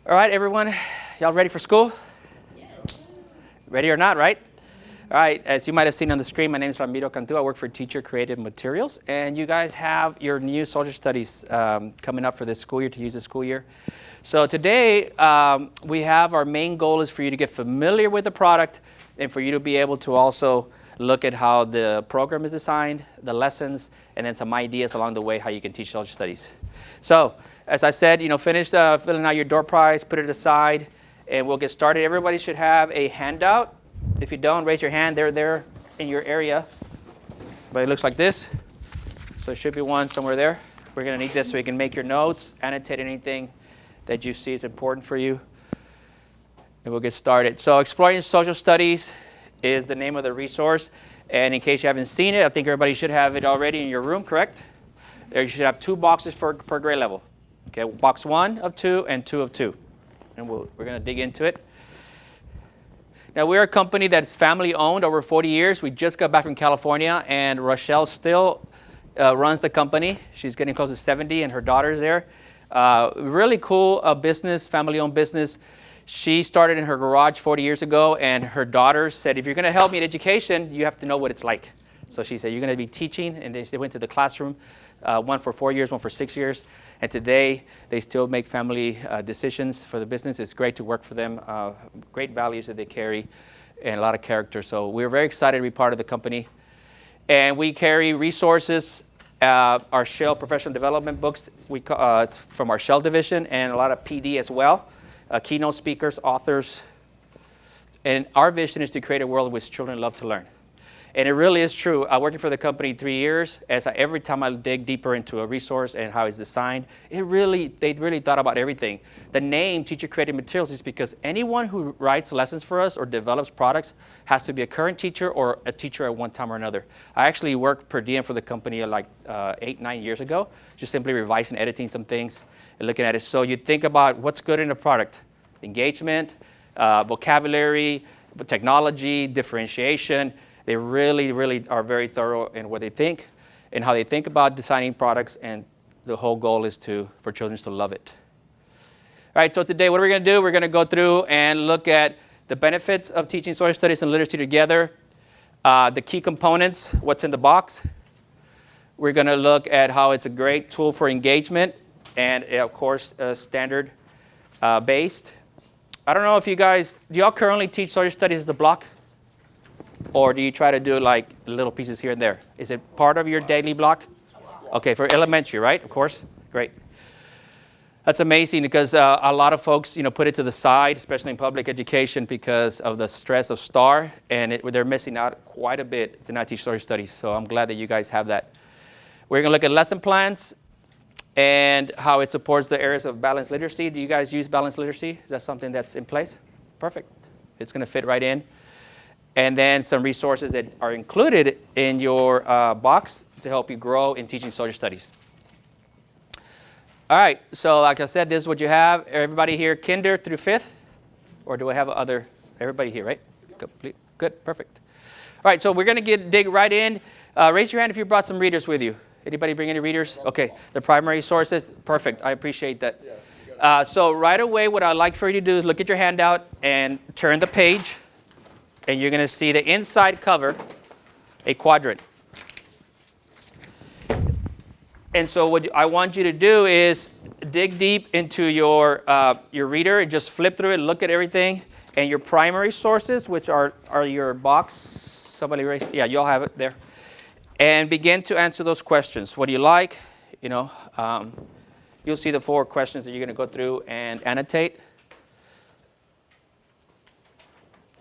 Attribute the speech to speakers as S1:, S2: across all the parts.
S1: All right, everyone, y'all ready for school?
S2: Yes.
S1: Ready or not, right? All right, as you might have seen on the screen, my name is Ramiro Cantu. I work for Teacher Creative Materials, and you guys have your new social studies coming up for this school year, to use this school year. So today, we have our main goal is for you to get familiar with the product and for you to be able to also look at how the program is designed, the lessons, and then some ideas along the way how you can teach social studies. So, as I said, finish filling out your door prize, put it aside, and we'll get started. Everybody should have a handout. If you don't, raise your hand. They're there in your area. But it looks like this. So it should be one somewhere there. We're going to need this so you can make your notes, annotate anything that you see is important for you. And we'll get started. So Exploring Social Studies is the name of the resource. And in case you haven't seen it, I think everybody should have it already in your room, correct? There you should have 2 boxes per grade level. Okay, box 1 of 2 and 2 of 2. And we're going to dig into it. Now, we're a company that's family owned over 40 years. We just got back from California, and Rochelle still runs the company. She's getting close to 70, and her daughter's there. Really cool business, family owned business. She started in her garage 40 years ago, and her daughter said, if you're going to help me in education, you have to know what it's like. So she said, you're going to be teaching, and they went to the classroom, one for 4 years, one for 6 years. And today, they still make family decisions for the business. It's great to work for them, great values that they carry, and a lot of character. So we're very excited to be part of the company. And we carry resources, our Shell professional development books, it's from our Shell division, and a lot of PD as well, keynote speakers, authors. And our vision is to create a world in which children love to learn. And it really is true. Working for the company 3 years, every time I dig deeper into a resource and how it's designed, they really thought about everything. The name Teacher Creative Materials is because anyone who writes lessons for us or develops products has to be a current teacher or a teacher at one time or another. I actually worked per diem for the company like 8-9 years ago, just simply revising, editing some things, and looking at it. So you think about what's good in a product: engagement, vocabulary, technology, differentiation. They really are very thorough in what they think and how they think about designing products, and the whole goal is for children to love it. All right, so today what are we going to do? We're going to go through and look at the benefits of teaching social studies and literacy together, the key components, what's in the box. We're going to look at how it's a great tool for engagement and, of course, standard based. I don't know if do y'all currently teach social studies as a block? Or do you try to do like little pieces here and there? Is it part of your daily block? Okay, for elementary, right? Of course. Great. That's amazing because a lot of folks, put it to the side, especially in public education, because of the stress of STAR, and they're missing out quite a bit to not teach social studies. So I'm glad that you guys have that. We're going to look at lesson plans and how it supports the areas of balanced literacy. Do you guys use balanced literacy? Is that something that's in place? Perfect. It's going to fit right in. And then some resources that are included in your box to help you grow in teaching social studies. All right, so like I said, this is what you have. Everybody here, kinder through 5th? Or do I have everybody here, right? Complete. Good, perfect. All right, so we're going to dig right in. Raise your hand if you brought some readers with you. Anybody bring any readers? Okay, the primary sources, perfect. I appreciate that. So right away, what I'd like for you to do is look at your handout and turn the page. And you're going to see the inside cover, a quadrant. And so what I want you to do is dig deep into your reader and just flip through it, look at everything. And your primary sources, which are your box. Somebody raise, yeah, you all have it there. And begin to answer those questions. What do you like? You'll see the 4 questions that you're going to go through and annotate.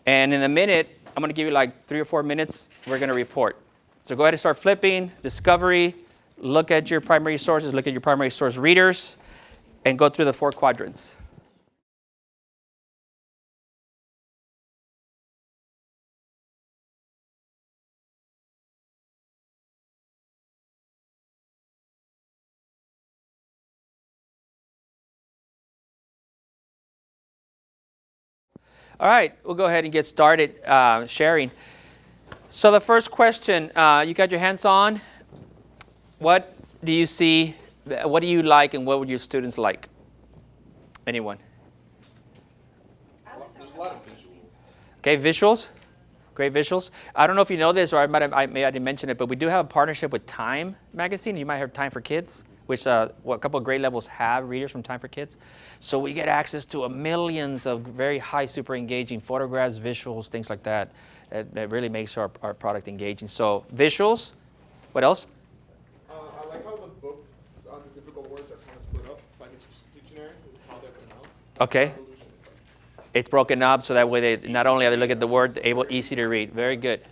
S1: And in a minute, I'm going to give you like 3 or 4 minutes. We're going to report. So go ahead and start flipping, discovery, look at your primary sources, look at your primary source readers, and go through the 4 quadrants. All right, we'll go ahead and get started sharing. So the first question, you got your hands on. What do you see? What do you like, and what would your students like? Anyone?
S2: lot of visuals.
S1: Okay, visuals. Great visuals. I don't know if you know this, or I didn't mention it, but we do have a partnership with Time magazine. You might have Time for Kids, which a couple of grade levels have readers from Time for Kids. So we get access to millions of very high, super engaging photographs, visuals, things like that. That really makes our product engaging. So visuals. What else?
S2: I like how the books on the difficult words are kind of split up by the dictionary, is how they're pronounced.
S1: Okay. It's broken up so that way they not only are they look at the word, they're easy to read. Very good.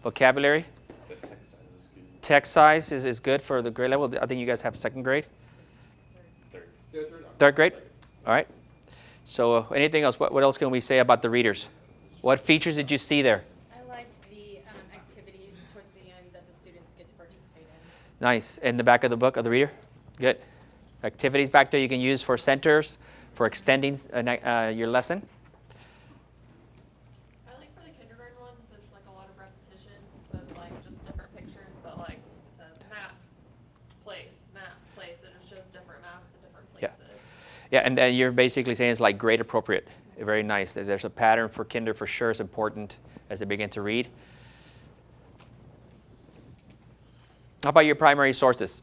S1: Vocabulary. Text size is good for the grade level. I think you guys have second grade. Third grade. All right. So anything else? What else can we say about the readers? What features did you see there?
S3: I liked the activities towards the end that the students get to participate in.
S1: Nice. In the back of the book of the reader? Good. Activities back there you can use for centers, for extending your lesson.
S3: I like for the kindergarten ones, it's like a lot of repetition. So it's like just different pictures, but like it says map, place, and it shows different maps and different places.
S1: Yeah, and then you're basically saying it's like grade appropriate. Very nice. There's a pattern for kinder for sure. It's important as they begin to read. How about your primary sources?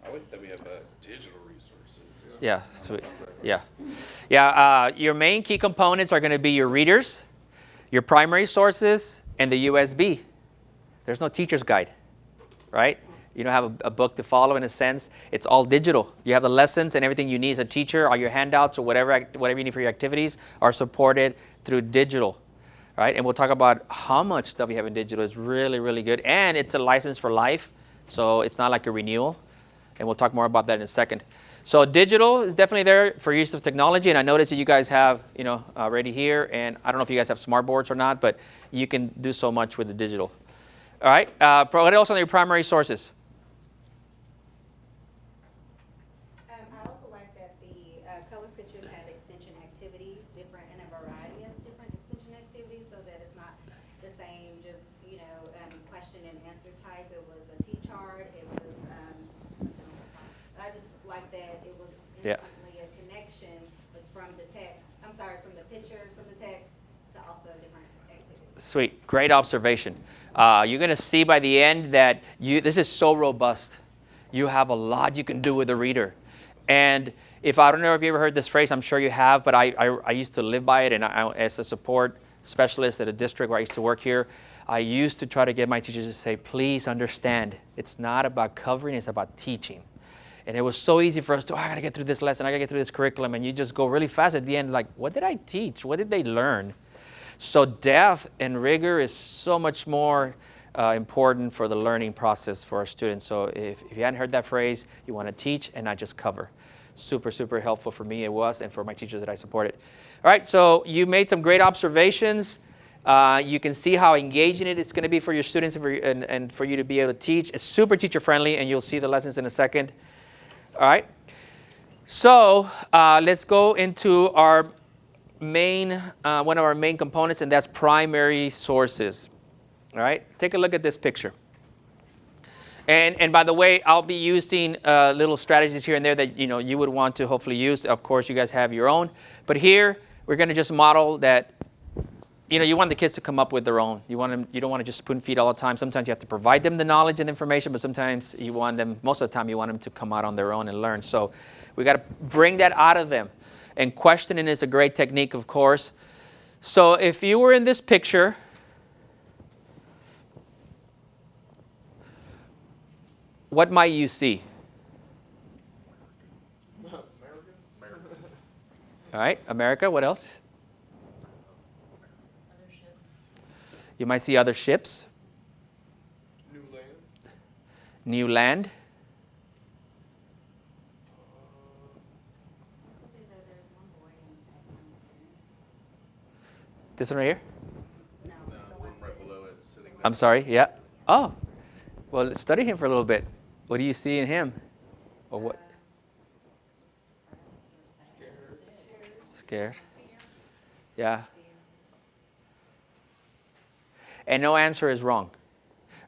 S4: I like that we have digital resources.
S1: Yeah, sweet. Yeah. Your main key components are going to be your readers, your primary sources, and the USB. There's no teacher's guide, right? You don't have a book to follow in a sense. It's all digital. You have the lessons and everything you need as a teacher, all your handouts or whatever you need for your activities are supported through digital, right? And we'll talk about how much stuff you have in digital is really, really good. And it's a license for life, so it's not like a renewal. And we'll talk more about that in a second. So digital is definitely there for use of technology. And I noticed that you guys have, already here. And I don't know if you guys have smart boards or not, but you can do so much with the digital. All right. What else on your primary sources?
S5: I also like that the color pictures have extension activities, different in a variety of different extension activities, so that it's not the same, just question and answer type. It was a T-chart. It was but I just like that it was instantly a connection from the text. I'm sorry, from the pictures, from the text to also different activities.
S1: Sweet, great observation. You're going to see by the end that this is so robust. You have a lot you can do with the reader. And I don't know if you ever heard this phrase, I'm sure you have, but I used to live by it, and as a support specialist at a district where I used to work here, I used to try to get my teachers to say, please understand, it's not about covering, it's about teaching. And it was so easy for us to, I got to get through this lesson, I got to get through this curriculum, and you just go really fast at the end, like, what did I teach? What did they learn? So depth and rigor is so much more important for the learning process for our students. So if you hadn't heard that phrase, you want to teach and not just cover. Super, super helpful for me, it was, and for my teachers that I supported. All right, so you made some great observations. You can see how engaging it's going to be for your students and for you to be able to teach. It's super teacher-friendly, and you'll see the lessons in a second. All right, so let's go into our one of our main components, and that's primary sources. All right, take a look at this picture. And by the way, I'll be using little strategies here and there that you would want to hopefully use. Of course, you guys have your own, but here we're going to just model that. You want the kids to come up with their own. You don't want to just spoon feed all the time. Sometimes you have to provide them the knowledge and information, but sometimes most of the time you want them to come out on their own and learn. So we got to bring that out of them. And questioning is a great technique, of course. So if you were in this picture, what might you see?
S2: America.
S1: All right, America, what else?
S3: Other ships.
S1: You might see other ships.
S2: New land.
S1: New land. This one right here?
S5: No,
S4: No, the one right below it, sitting there.
S1: I'm sorry, yeah. Oh, well, study him for a little bit. What do you see in him? Or what? Scared. Yeah. And no answer is wrong.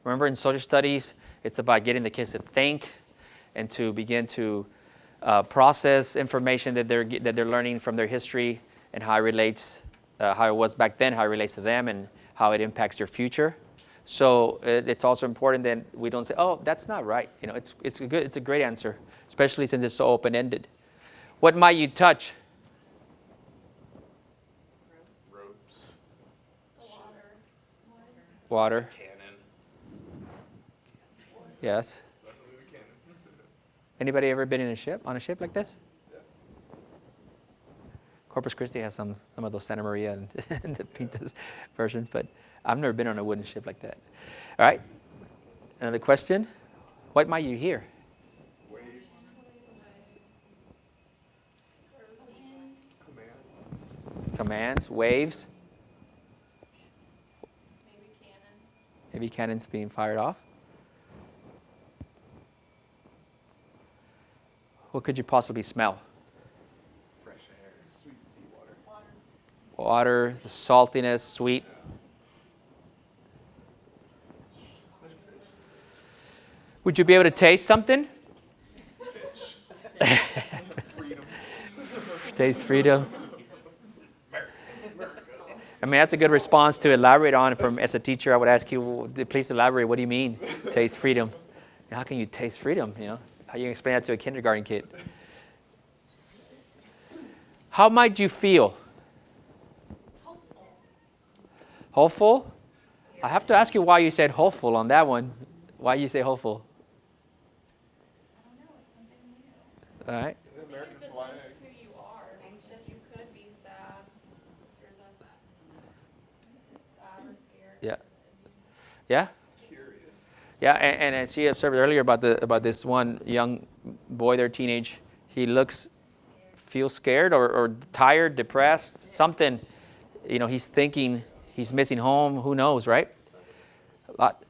S1: Remember, in social studies, it's about getting the kids to think and to begin to process information that they're learning from their history and how it relates, how it was back then, how it relates to them, and how it impacts their future. So it's also important that we don't say, "Oh, that's not right." You know, it's a great answer, especially since it's so open-ended. What might you touch?
S4: Ropes,
S3: The water.
S1: Water.
S4: cannon.
S1: Yes.
S2: Definitely the cannon.
S1: Anybody ever been on a ship like this?
S2: Yeah.
S1: Corpus Christi has some of those Santa Maria and the Pintas versions, but I've never been on a wooden ship like that. All right. Another question. What might you hear?
S2: Waves. Commands.
S1: Commands, waves,
S3: Maybe cannons.
S1: maybe cannons being fired off. What could you possibly smell?
S4: Fresh air.
S2: Sweet seawater.
S3: Water.
S1: Water, the saltiness, sweet. Would you be able to taste something?
S2: Freedom.
S1: Taste freedom. I mean, that's a good response to elaborate on. As a teacher, I would ask you, please elaborate. What do you mean, taste freedom? How can you taste freedom? You know, how you explain that to a kindergarten kid? How might you feel?
S3: Hopeful.
S1: Hopeful? I have to ask you why you said hopeful on that one. Why you say hopeful?
S3: I don't know. It's something new.
S1: All right.
S2: The
S3: I think
S2: American
S3: it depends
S2: flag.
S3: who you are.
S5: Anxious.
S3: You could be sad. If you're the sad or scared.
S1: Yeah. Yeah.
S2: Curious.
S1: Yeah, and as she observed earlier about this one young boy, their teenage, he feels scared or tired, depressed, something. You know, he's thinking he's missing home. Who knows, right? A lot.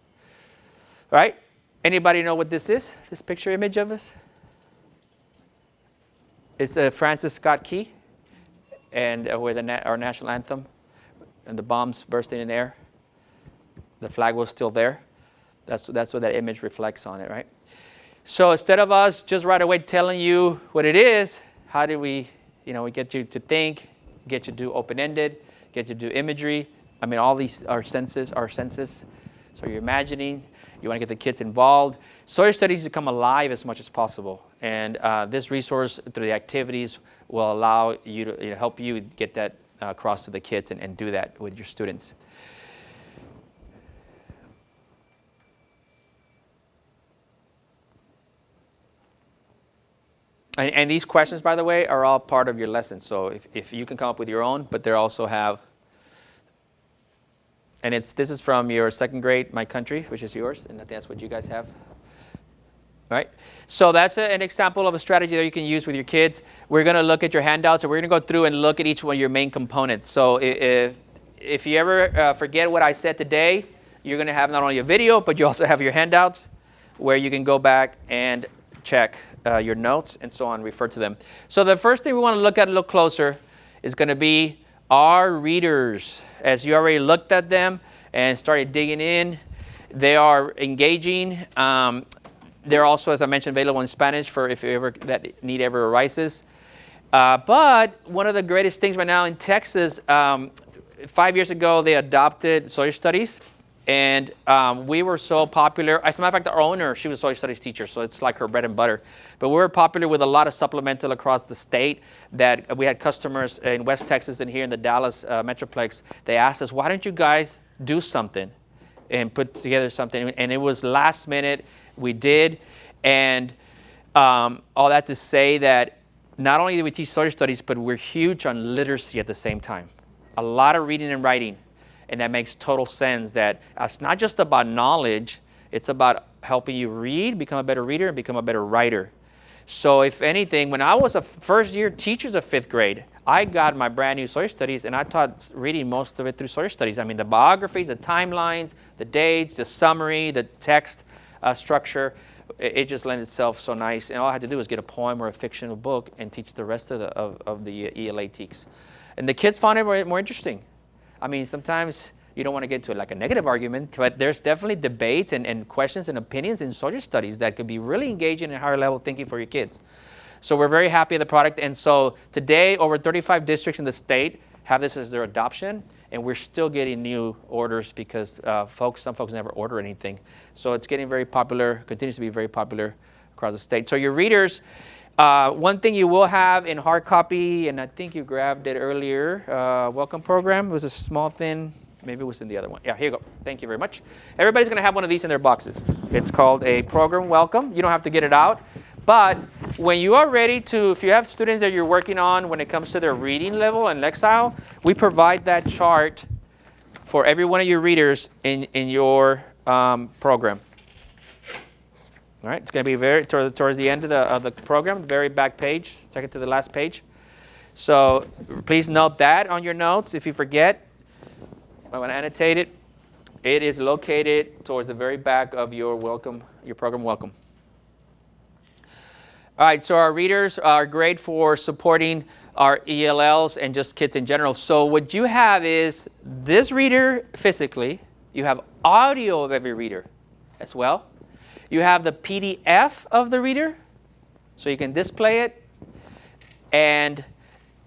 S1: Right? Anybody know what this is? This picture image of us? It's Francis Scott Key, and with our national anthem, and the bombs bursting in air. The flag was still there. That's what that image reflects on it, right? So instead of us just right away telling you what it is, how do we get you to think, get you to do open-ended, get you to do imagery. I mean, all these are senses. So you're imagining, you want to get the kids involved. Social studies to come alive as much as possible. And this resource through the activities will allow you to help you get that across to the kids and do that with your students. And these questions, by the way, are all part of your lesson. So if you can come up with your own, but they also have, and this is from your second grade, My Country, which is yours, and I think that's what you guys have. All right. So that's an example of a strategy that you can use with your kids. We're going to look at your handouts, and we're going to go through and look at each one of your main components. So if you ever forget what I said today, you're going to have not only a video, but you also have your handouts where you can go back and check your notes and so on, refer to them. So the first thing we want to look at a little closer is going to be our readers. As you already looked at them and started digging in, they are engaging. They're also, as I mentioned, available in Spanish for if that need ever arises. But one of the greatest things right now in Texas, 5 years ago, they adopted social studies. And we were so popular. As a matter of fact, our owner, she was a social studies teacher, so it's like her bread and butter. But we were popular with a lot of supplemental across the state that we had customers in West Texas and here in the Dallas Metroplex. They asked us, why don't you guys do something and put together something? And it was last minute. We did. And all that to say that not only do we teach social studies, but we're huge on literacy at the same time. A lot of reading and writing. And that makes total sense that it's not just about knowledge, it's about helping you read, become a better reader, and become a better writer. So if anything, when I was a first-year teacher of fifth grade, I got my brand new social studies, and I taught reading most of it through social studies. I mean, the biographies, the timelines, the dates, the summary, the text structure, it just lent itself so nice. And all I had to do was get a poem or a fictional book and teach the rest of the ELA teaks. And the kids found it more interesting. I mean, sometimes you don't want to get to like a negative argument, but there's definitely debates and questions and opinions in social studies that could be really engaging and higher level thinking for your kids. So we're very happy with the product. And so today, over 35 districts in the state have this as their adoption. And we're still getting new orders because some folks never order anything. So it's getting very popular, continues to be very popular across the state. So your readers, one thing you will have in hard copy, and I think you grabbed it earlier, welcome program. It was a small thin, maybe it was in the other one. Yeah, here you go. Thank you very much. Everybody's going to have one of these in their boxes. It's called a program welcome. You don't have to get it out. But when you are ready to, if you have students that you're working on when it comes to their reading level and Lexile, we provide that chart for every one of your readers in your program. All right, it's going to be very towards the end of the program, the very back page, second to the last page. So please note that on your notes. If you forget, I want to annotate it. It is located towards the very back of your program welcome. All right, so our readers are great for supporting our ELLs and just kids in general. So what you have is this reader physically. You have audio of every reader as well. You have the PDF of the reader, so you can display it. And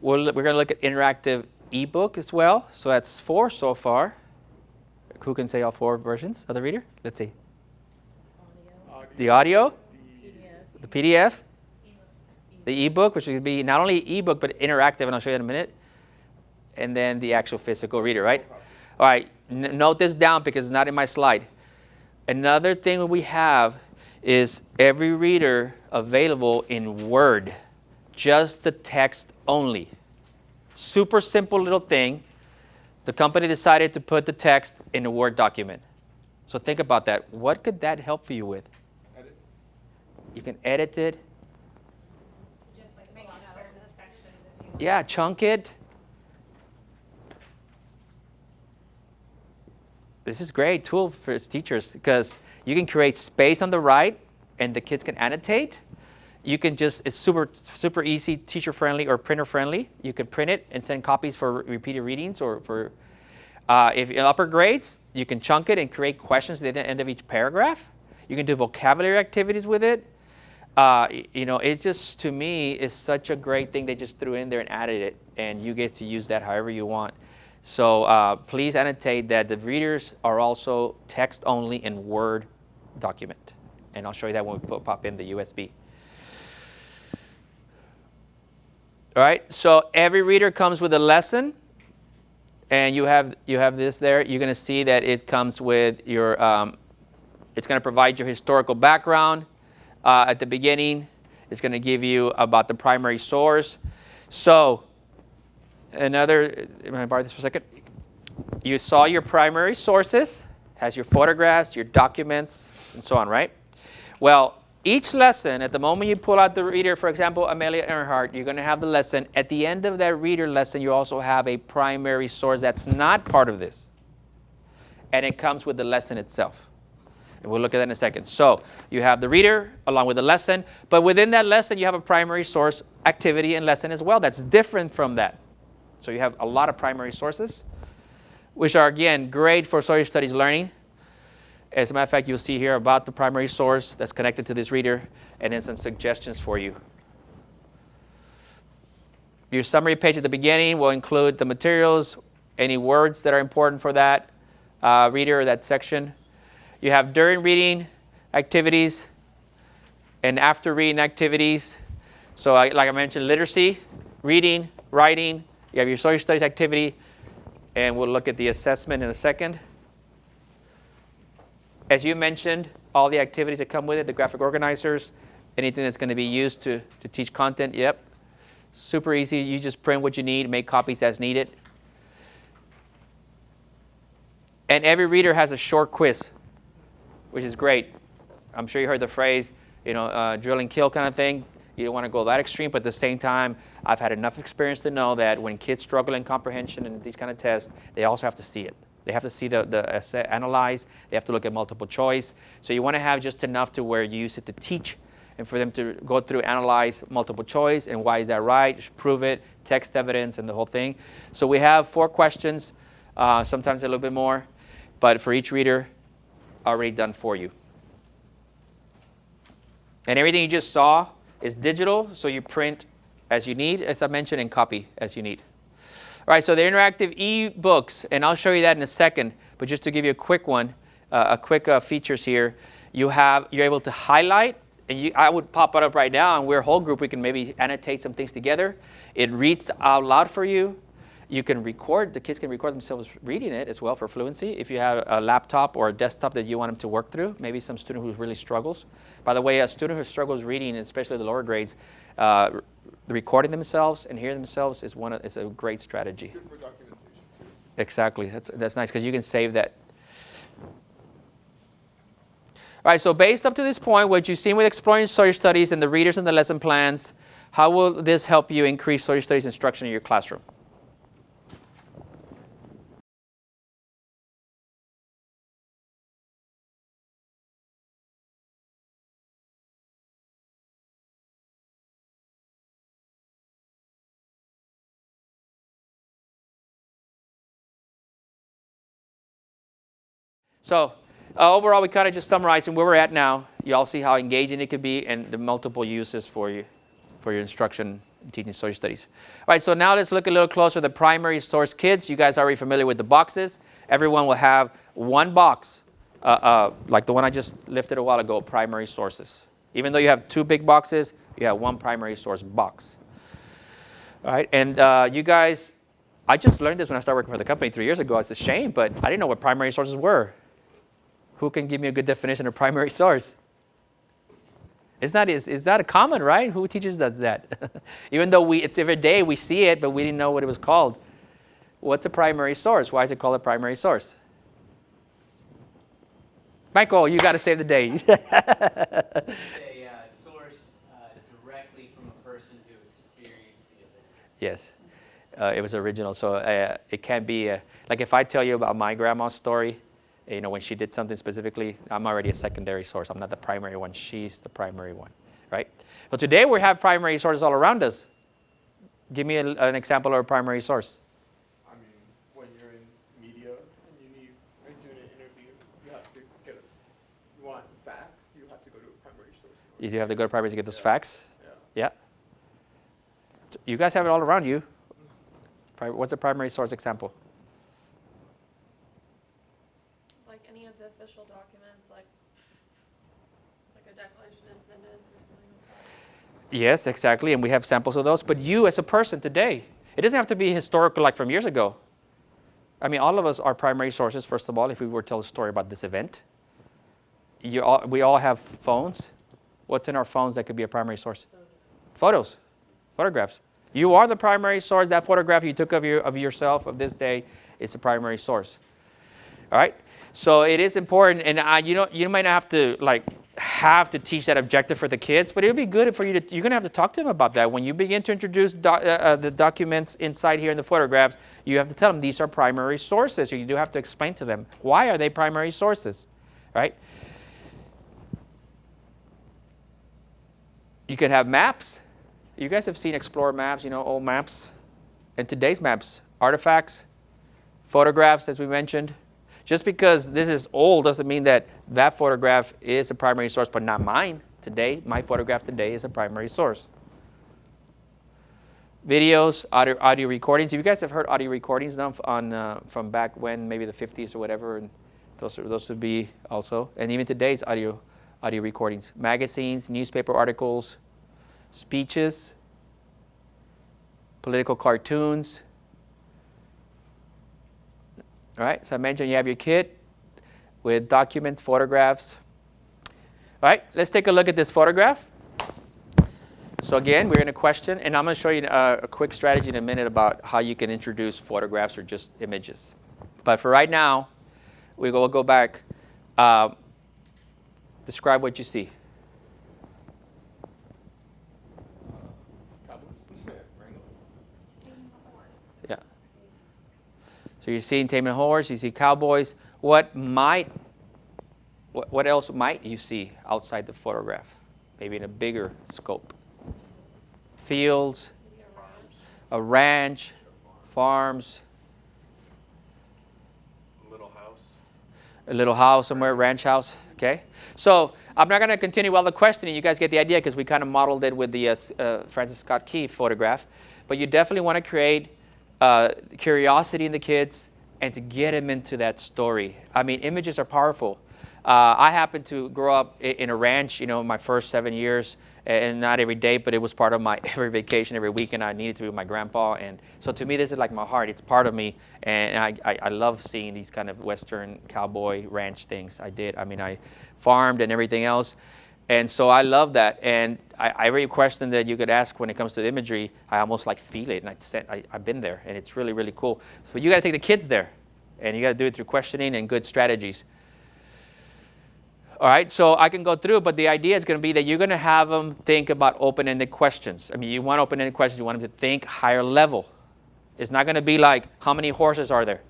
S1: we're going to look at interactive ebook as well. So that's 4 so far. Who can say all 4 versions of the reader? Let's see. The audio, the PDF, the ebook, which would be not only ebook but interactive, and I'll show you in a minute, and then the actual physical reader, right? All right, note this down because it's not in my slide. Another thing we have is every reader available in Word, just the text only. Super simple little thing. The company decided to put the text in a Word document. So think about that. What could that help you with?
S2: Edit.
S1: You can edit it.
S5: Just like make certain sections if you.
S1: Yeah, chunk it. This is a great tool for teachers because you can create space on the right and the kids can annotate. You can just, it's super easy, teacher friendly or printer friendly. You can print it and send copies for repeated readings or for, if in upper grades, you can chunk it and create questions at the end of each paragraph. You can do vocabulary activities with it. It's just, to me, is such a great thing. They just threw in there and added it, and you get to use that however you want. So please annotate that the readers are also text only in Word document. And I'll show you that when we pop in the USB. All right, so every reader comes with a lesson. And you have this there. You're going to see that it comes with your, it's going to provide your historical background at the beginning. It's going to give you about the primary source. So am I borrow this for a second? You saw your primary sources, has your photographs, your documents, and so on, right? Well, each lesson, at the moment you pull out the reader, for example, Amelia Earhart, you're going to have the lesson. At the end of that reader lesson, you also have a primary source that's not part of this. And it comes with the lesson itself. And we'll look at that in a second. So you have the reader along with the lesson. But within that lesson, you have a primary source activity and lesson as well. That's different from that. So you have a lot of primary sources, which are, again, great for social studies learning. As a matter of fact, you'll see here about the primary source that's connected to this reader, and then some suggestions for you. Your summary page at the beginning will include the materials, any words that are important for that reader or that section. You have during reading activities and after reading activities. So like I mentioned, literacy, reading, writing. You have your social studies activity, and we'll look at the assessment in a second. As you mentioned, all the activities that come with it, the graphic organizers, anything that's going to be used to teach content, yep. Super easy. You just print what you need, make copies as needed. And every reader has a short quiz, which is great. I'm sure you heard the phrase, drill and kill kind of thing. You don't want to go that extreme, but at the same time, I've had enough experience to know that when kids struggle in comprehension and these kind of tests, they also have to see it. They have to see the essay analyze. They have to look at multiple choice. So you want to have just enough to where you use it to teach and for them to go through, analyze multiple choice and why is that right, prove it, text evidence, and the whole thing. So we have 4 questions, sometimes a little bit more, but for each reader, already done for you. And everything you just saw It's digital, so you print as you need, as I mentioned, and copy as you need. All right, so the interactive eBooks, and I'll show you that in a second, but just to give you a quick one, features here, you're able to highlight, and I would pop it up right now, and we're a whole group, we can maybe annotate some things together. It reads out loud for you. You can record, the kids can record themselves reading it as well for fluency. If you have a laptop or a desktop that you want them to work through, maybe some student who really struggles. By the way, a student who struggles reading, especially the lower grades, recording themselves and hearing themselves is a great strategy.
S2: It's good for documentation too.
S1: Exactly, that's nice because you can save that. All right, so based up to this point, what you've seen with Exploring Social Studies and the readers and the lesson plans, how will this help you increase social studies instruction in your classroom? So overall, we kind of just summarizing where we're at now. You all see how engaging it could be and the multiple uses for your instruction in teaching social studies. All right, so now let's look a little closer at the primary source kids. You guys are already familiar with the boxes. Everyone will have one box, like the one I just lifted a while ago, primary sources. Even though you have two big boxes, you have one primary source box. All right, and you guys, I just learned this when I started working for the company 3 years ago. It's a shame, but I didn't know what primary sources were. Who can give me a good definition of primary source? Is that a common, right? Who teaches us that? Even though it's every day we see it, but we didn't know what it was called. What's a primary source? Why is it called a primary source? Michael, you got to save the day.
S6: It's a source directly from a person who experienced the event.
S1: Yes, it was original. So it can be, like if I tell you about my grandma's story, when she did something specifically, I'm already a secondary source. I'm not the primary one. She's the primary one, right? So today we have primary sources all around us. Give me an example of a primary source.
S2: I mean, when you're in media and you're doing an interview, you have to you want facts, you have to go to a primary source.
S1: You have to go to primary to get those facts.
S2: Yeah.
S1: Yeah. So you guys have it all around you. What's a primary source example?
S3: Like any of the official documents, like a Declaration of Independence or something like that.
S1: Yes, exactly, and we have samples of those. But you as a person today, it doesn't have to be historical like from years ago. I mean, all of us are primary sources, first of all, if we were to tell a story about this event. We all have phones. What's in our phones that could be a primary source? Photographs. You are the primary source. That photograph you took of yourself of this day is a primary source. All right? So it is important, and you might not have to teach that objective for the kids, but it would be good for you you're going to have to talk to them about that. When you begin to introduce the documents inside here in the photographs, you have to tell them these are primary sources. You do have to explain to them, why are they primary sources, right? You can have maps. You guys have seen Explorer maps, old maps. And today's maps, artifacts, photographs, as we mentioned. Just because this is old doesn't mean that photograph is a primary source, but not mine today. My photograph today is a primary source. Videos, audio recordings. If you guys have heard audio recordings now from back when, maybe the 50s or whatever, and those would be also. And even today's audio recordings. Magazines, newspaper articles, speeches, political cartoons. All right, so I mentioned you have your kit with documents, photographs. All right, let's take a look at this photograph. So again, we're in a question, and I'm going to show you a quick strategy in a minute about how you can introduce photographs or just images. But for right now, we will go back. Describe what you see. Yeah. So you're seeing taming a horse, you see cowboys. What else might you see outside the photograph? Maybe in a bigger scope. Fields, a ranch, farms.
S4: Little house.
S1: A little house somewhere, ranch house. Okay, so I'm not going to continue all the questioning. You guys get the idea because we kind of modeled it with the Francis Scott Key photograph. But you definitely want to create curiosity in the kids and to get them into that story. I mean, images are powerful. I happened to grow up in a ranch, my first 7 years, and not every day, but it was part of my every vacation, every weekend I needed to be with my grandpa. And so to me, this is like my heart. It's part of me. And I love seeing these kind of Western cowboy ranch things. I did. I mean, I farmed and everything else. And so I love that. And every question that you could ask when it comes to the imagery, I almost like feel it. And I've been there. And it's really, really cool. So you got to take the kids there. And you got to do it through questioning and good strategies. All right, so I can go through, but the idea is going to be that you're going to have them think about open-ended questions. I mean, you want open-ended questions. You want them to think higher level. It's not going to be like, how many horses are there?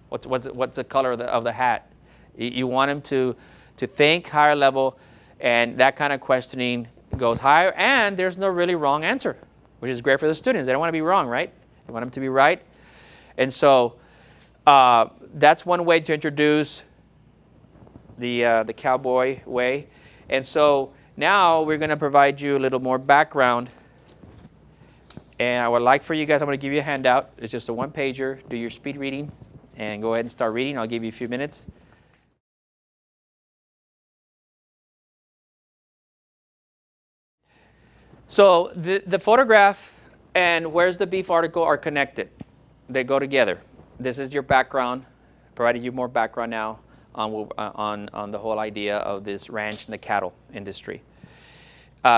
S1: What's the color of the hat? You want them to think higher level, and that kind of questioning goes higher, and there's no really wrong answer, which is great for the students. They don't want to be wrong, right? They want them to be right. And so that's one way to introduce the cowboy way. And so now we're going to provide you a little more background. And I would like for you guys, I'm going to give you a handout. It's just a one-pager. Do your speed reading and go ahead and start reading. I'll give you a few minutes. So the photograph and where's the beef article are connected. They go together. This is your background. Provided you more background now on the whole idea of this ranch and the cattle industry.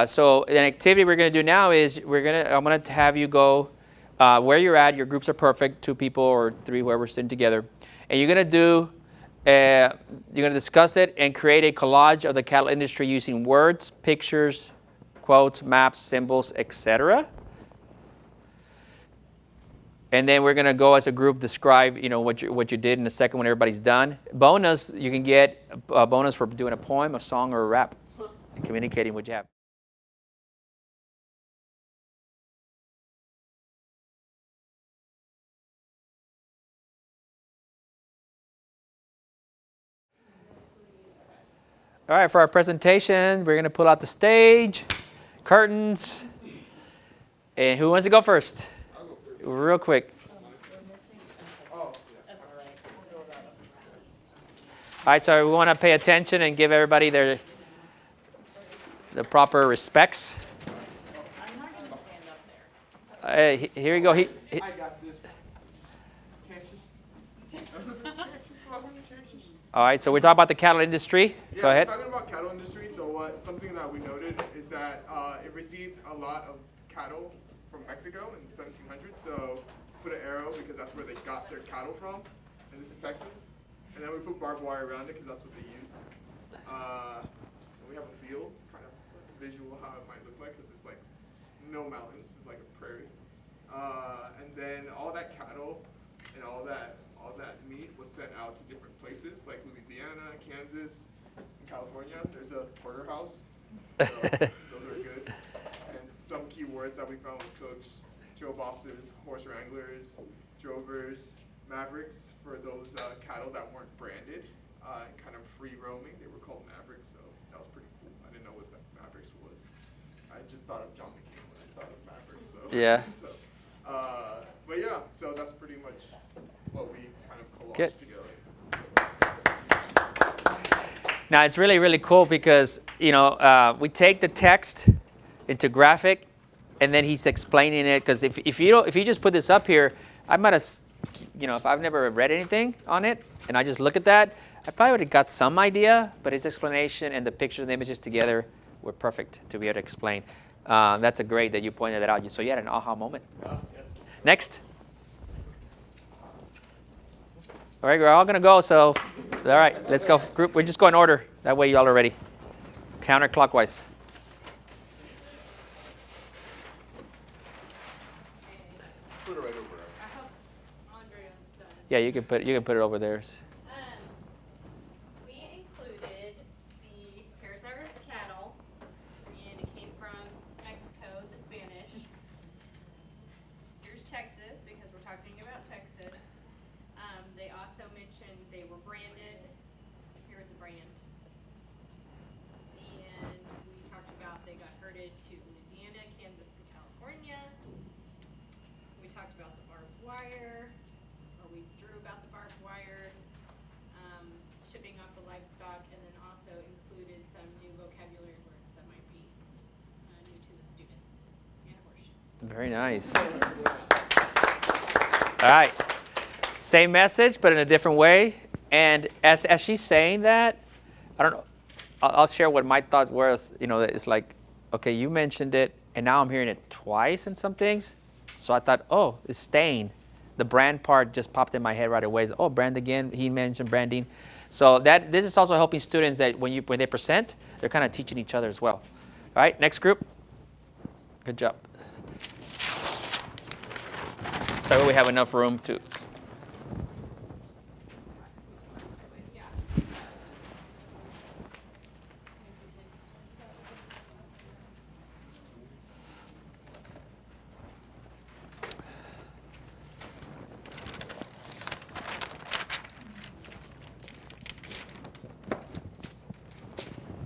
S1: So an activity we're going to do now is I'm going to have you go where you're at. Your groups are perfect, 2 people or 3, whoever's sitting together, and you're going to discuss it and create a collage of the cattle industry using words, pictures, quotes, maps, symbols, etc. And then we're going to go as a group describe, what you did in a second when everybody's done. Bonus, you can get a bonus for doing a poem, a song, or a rap, and communicating what you have. All right, for our presentation, we're going to pull out the stage, curtains, and who wants to go first?
S2: I'll go first.
S1: Real quick.
S2: Oh,
S1: All right, so we want to pay attention and give everybody the proper respects.
S3: I'm not going to stand up there.
S1: Here you go.
S2: I got this.
S1: All right, so we're talking about the cattle industry.
S2: Yeah,
S1: Go ahead.
S2: We're talking about cattle industry. So something that we noted is that it received a lot of cattle from Mexico in the 1700s. So put an arrow because that's where they got their cattle from. And this is Texas. And then we put barbed wire around it because that's what they used. And we have a field, kind of visual how it might look like because it's like no mountains, it's like a prairie. And then all that cattle and all that meat was sent out to different places like Louisiana, Kansas, and California. There's a porterhouse. So those are good. And some key words that we found with cooks, show bosses, horse wranglers, drovers, mavericks for those cattle that weren't branded and kind of free roaming. They were called mavericks, so that was pretty cool. I didn't know what mavericks was. I just thought of John McCain when I thought of mavericks. So
S1: Yeah.
S2: So, but yeah, so that's pretty much what we kind of collaged
S1: Good.
S2: together.
S1: Now it's really, really cool because we take the text into graphic, and then he's explaining it. Because if you just put this up here, I might have, if I've never read anything on it, and I just look at that, I probably would have got some idea. But his explanation and the pictures and the images together were perfect to be able to explain. That's a great that you pointed that out. So you had an aha moment.
S2: Yes.
S1: Next. All right, we're all going to go. So, all right, let's go. Group, we're just going in order. That way you all are ready. Counterclockwise.
S4: Put it right over
S3: I hope Andrea's done.
S1: Yeah, you can put it over there.
S3: We included the parasite cattle, and it came from Mexico, the Spanish. Here's Texas, because we're talking about Texas. They also mentioned they were branded. Here's a brand.
S7: livestock, and then also included some new vocabulary words that might be new to the students and horseshoe.
S1: Very nice. All right. Same message, but in a different way. And as she's saying that, I don't know. I'll share what my thoughts were. It's like, okay, you mentioned it, and now I'm hearing it twice in some things. So I thought, oh, it's staying. The brand part just popped in my head right away. Oh, brand again. He mentioned branding. So this is also helping students that when they present, they're kind of teaching each other as well. All right, next group. Good job. So we have enough room to.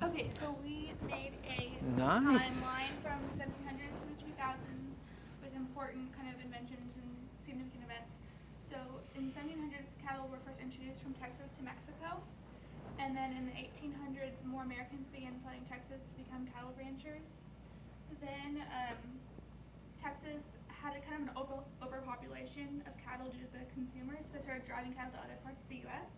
S8: Okay, so we made a
S1: Nice.
S8: timeline from the 1700s to the 2000s with important kind of inventions and significant events. So in the 1700s, cattle were first introduced from Texas to Mexico. And then in the 1800s, more Americans began flooding Texas to become cattle ranchers. Then Texas had a kind of an overpopulation of cattle due to the consumers, so they started driving cattle to other parts of the U.S.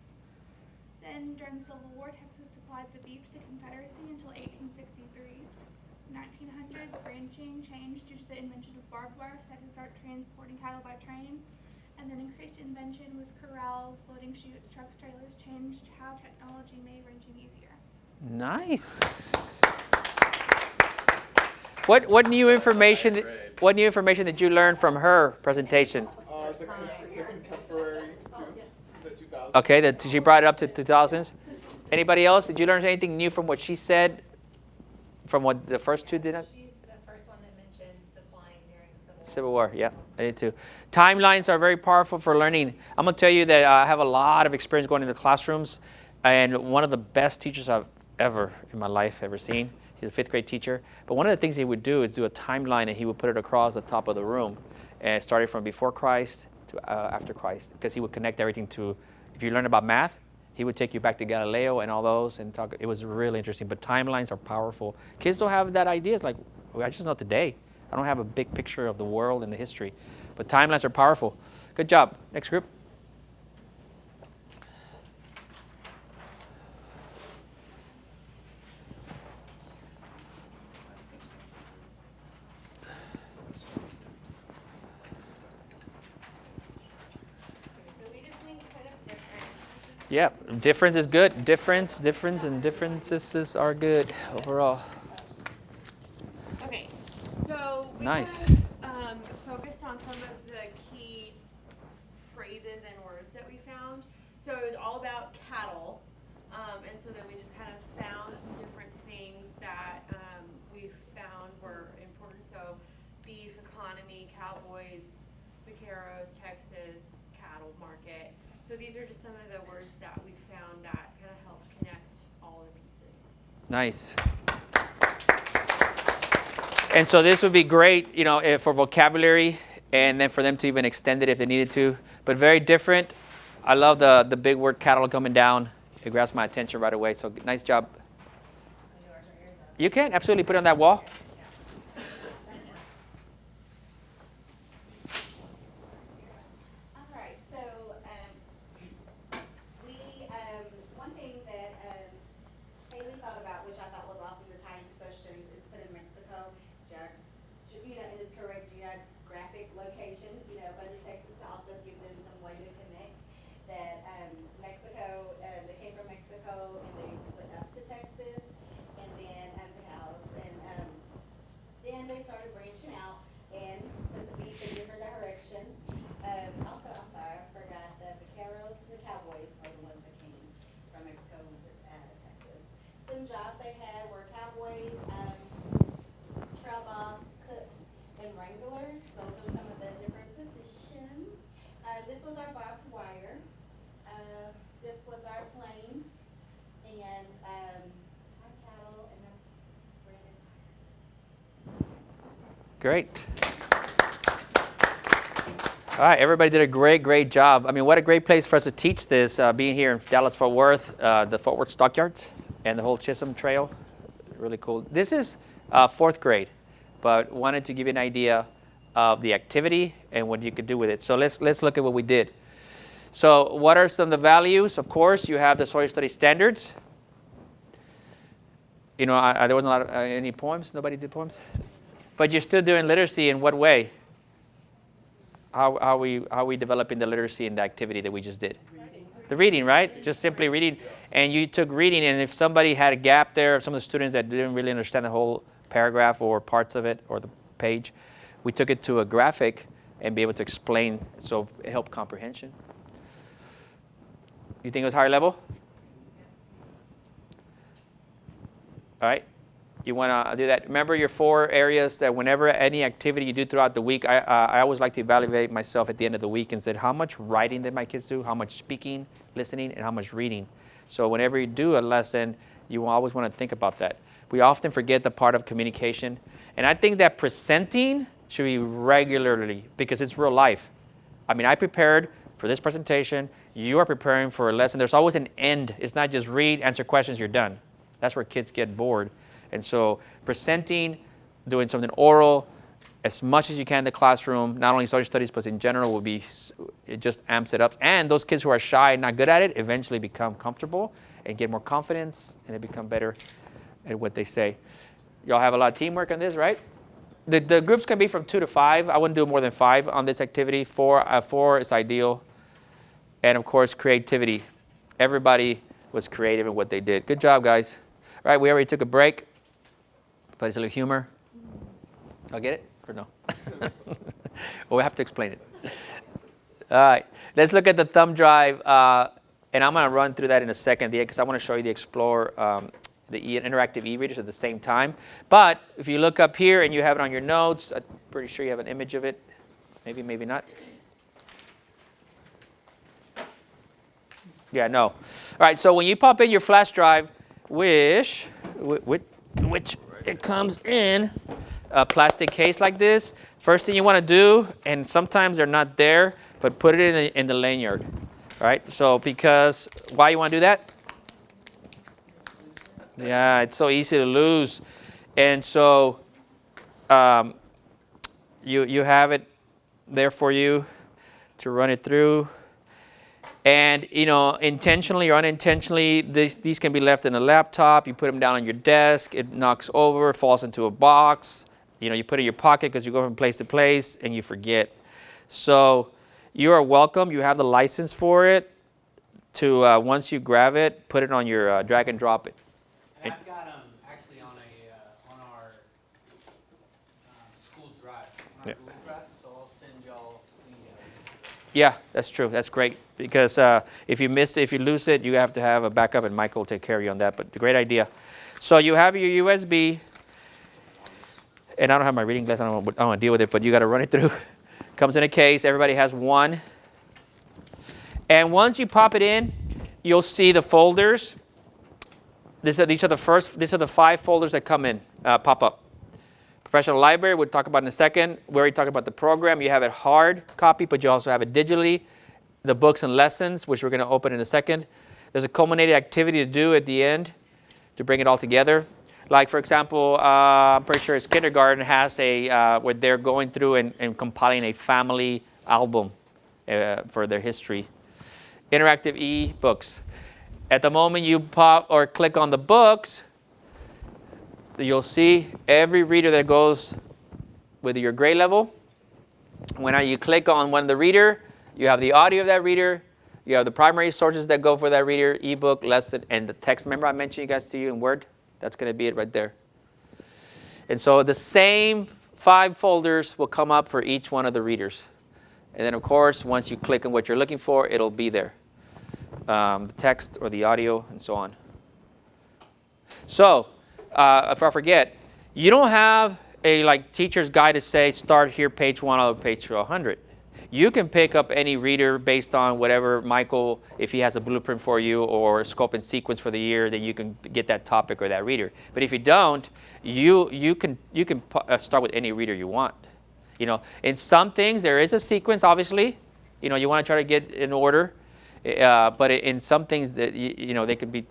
S8: Then during the Civil War, Texas supplied the beef to the Confederacy until 1863. 1900s, ranching changed due to the invention of barbed wire, so they had to start transporting cattle by train. And then increased invention with corrals, loading chutes, trucks, trailers changed how technology made ranching easier.
S1: Nice. What new information? What new information did you learn from her presentation?
S2: The contemporary to the 2000s.
S1: Okay, that she brought it up to 2000s. Anybody else? Did you learn anything new from what she said? From what the first two did?
S3: She's the first one that mentioned supplying during the
S1: Civil War, yeah, I did too. Timelines are very powerful for learning. I'm going to tell you that I have a lot of experience going into classrooms, and one of the best teachers I've ever in my life ever seen. He's a 5th grade teacher. But one of the things he would do is do a timeline, and he would put it across the top of the room, and it started from before Christ to after Christ, because he would connect everything to, if you learn about math, he would take you back to Galileo and all those and talk. It was really interesting. But timelines are powerful. Kids don't have that idea. It's like, well, I just know today. I don't have a big picture of the world and the history. But timelines are powerful. Good job. Next group. Yeah, difference is good. Difference, and differences are good overall.
S7: Okay, so we
S1: Nice.
S7: kind of, focused on some of the key phrases and words that we found. So it was all about cattle, and so then we just kind of found some different things that we found were important. So beef, economy, cowboys, vaqueros, Texas, cattle market. So these are just some of the words that we found that kind of helped connect all the pieces.
S1: Nice. And so this would be great, for vocabulary, and then for them to even extend it if they needed to. But very different. I love the big word cattle coming down. It grabs my attention right away. So nice job. You can absolutely put it on that wall.
S5: One thing that Haley thought about, which I thought was awesome to tie into social studies, is put in Mexico, in its correct geographic location, under Texas, to also give them some way to connect that Mexico, they came from Mexico and they went up to Texas, and then the cows, and then they started branching out and put the beef in different directions. Also, I'm sorry, I forgot the vaqueros, the cowboys are the ones that came from Mexico and went to Texas. Some jobs they had were cowboys, trail boss, cooks, and wranglers. Those are some of the different positions. This was our barbed wire. This was our planes, and our cattle, and our branded fire.
S1: Great. All right, everybody did a great job. I mean, what a great place for us to teach this, being here in Dallas-Fort Worth, the Fort Worth Stockyards, and the whole Chisholm Trail. Really cool. This is 4th grade, but wanted to give you an idea of the activity and what you could do with it. So let's look at what we did. So what are some of the values? Of course, you have the social studies standards. You know, there wasn't a lot of any poems. Nobody did poems, but you're still doing literacy. In what way? How we developing the literacy in the activity that we just did? The reading, right? Just simply reading. And you took reading, and if somebody had a gap there, some of the students that didn't really understand the whole paragraph or parts of it or the page, we took it to a graphic and be able to explain, so it helped comprehension. You think it was higher level? All right. You want to do that. Remember your 4 areas that whenever any activity you do throughout the week, I always like to evaluate myself at the end of the week and said, how much writing did my kids do? How much speaking, listening, and how much reading? So whenever you do a lesson, you always want to think about that. We often forget the part of communication. And I think that presenting should be regularly because it's real life. I mean, I prepared for this presentation. You are preparing for a lesson. There's always an end. It's not just read, answer questions, you're done. That's where kids get bored. And so presenting, doing something oral, as much as you can in the classroom, not only social studies, but in general, it just amps it up. And those kids who are shy and not good at it eventually become comfortable and get more confidence, and they become better at what they say. Y'all have a lot of teamwork on this, right? The groups can be from 2 to 5. I wouldn't do more than 5 on this activity. 4 is ideal. And of course, creativity. Everybody was creative in what they did. Good job, guys. All right, we already took a break. But it's a little humor. I'll get it or no? Well, we have to explain it. All right, let's look at the thumb drive. And I'm going to run through that in a second because I want to show you the Explore, the interactive e-readers at the same time. But if you look up here and you have it on your notes, I'm pretty sure you have an image of it. Maybe, maybe not. Yeah, no. All right, so when you pop in your flash drive, which it comes in a plastic case like this. First thing you want to do, and sometimes they're not there, but put it in the lanyard. All right, so because why you want to do that? Yeah, it's so easy to lose. And so you have it there for you to run it through. And, you know, intentionally or unintentionally, these can be left in a laptop. You put them down on your desk. It knocks over, falls into a box. You know, you put it in your pocket because you go from place to place and you forget. So you are welcome. You have the license for it to, once you grab it, put it on your drag and drop it.
S6: And I've got them actually on our school drive, Google Drive, so I'll send y'all the
S1: Yeah, that's true. That's great because if you lose it, you have to have a backup, and Michael will take care of you on that. But the great idea. So you have your USB, and I don't have my reading glass. I don't want to deal with it, but you got to run it through. Comes in a case. Everybody has one. And once you pop it in, you'll see the folders. These are the 5 folders that come in, pop up. Professional library, we'll talk about in a second. We already talked about the program. You have it hard copy, but you also have it digitally. The books and lessons, which we're going to open in a second. There's a culminated activity to do at the end to bring it all together. Like, for example, I'm pretty sure it's kindergarten has where they're going through and compiling a family album for their history. Interactive e-books. At the moment you pop or click on the books, you'll see every reader that goes with your grade level. When you click on one of the reader, you have the audio of that reader. You have the primary sources that go for that reader, ebook, lesson, and the text. Remember I mentioned to you in Word? That's going to be it right there. And so the same 5 folders will come up for each one of the readers. And then, of course, once you click on what you're looking for, it'll be there. The text or the audio and so on. So, if I forget, you don't have a teacher's guide to say start here, page 1 or page 100. You can pick up any reader based on whatever Michael, if he has a blueprint for you or scope and sequence for the year, then you can get that topic or that reader. But if you don't, you can start with any reader you want. In some things there is a sequence, obviously. You want to try to get in order, but in some things that they could be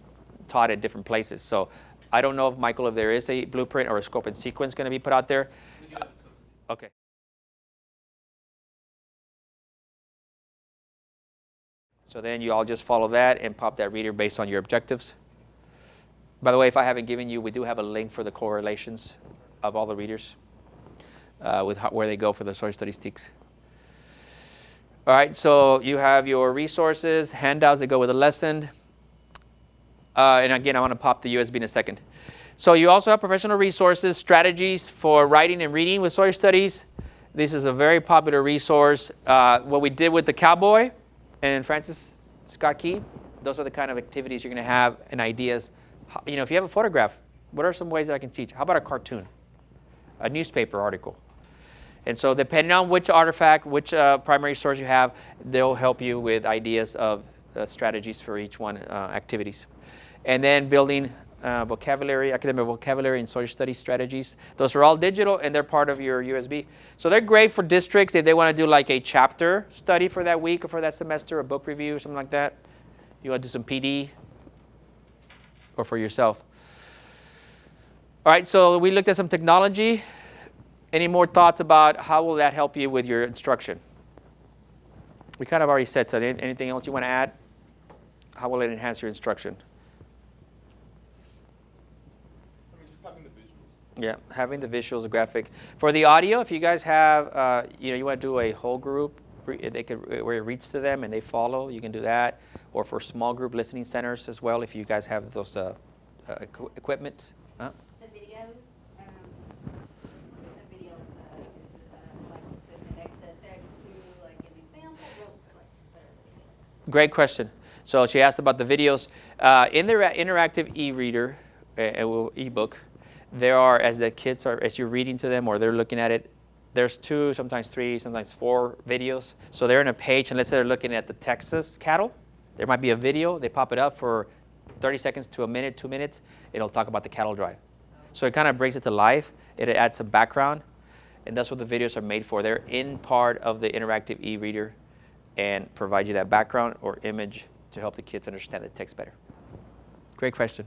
S1: taught at different places. So I don't know if Michael, if there is a blueprint or a scope and sequence going to be put out there.
S6: We do have a scope.
S1: Okay. So then you all just follow that and pop that reader based on your objectives. By the way, if I haven't given you, we do have a link for the correlations of all the readers with where they go for the social studies TEKS. All right, so you have your resources, handouts that go with the lesson. And again, I want to pop the USB in a second. So you also have professional resources, strategies for writing and reading with social studies. This is a very popular resource. What we did with the cowboy and Francis Scott Key, those are the kind of activities you're going to have and ideas. If you have a photograph, what are some ways that I can teach? How about a cartoon, a newspaper article? And so depending on which artifact, which primary source you have, they'll help you with ideas of strategies for each one, activities. And then building vocabulary, academic vocabulary and social studies strategies. Those are all digital and they're part of your USB. So they're great for districts if they want to do like a chapter study for that week or for that semester, a book review or something like that. You want to do some PD or for yourself. All right, so we looked at some technology. Any more thoughts about how will that help you with your instruction? We kind of already said so. Anything else you want to add? How will it enhance your instruction?
S2: Just having the visuals.
S1: Yeah, having the visuals, the graphic. For the audio, if you guys have, you want to do a whole group, where it reads to them and they follow, you can do that. Or for small group listening centers as well, if you guys have those equipment.
S5: The videos, is it like to connect the text to like an example? What are the videos?
S1: Great question. So she asked about the videos. In the interactive e-reader, ebook, there are, as you're reading to them or they're looking at it, there's 2, sometimes 3, sometimes 4 videos. So they're in a page, and let's say they're looking at the Texas cattle. There might be a video. They pop it up for 30 seconds to a minute, 2 minutes. It'll talk about the cattle drive. So it kind of brings it to life. It adds some background, and that's what the videos are made for. They're in part of the interactive e-reader and provide you that background or image to help the kids understand the text better. Great question.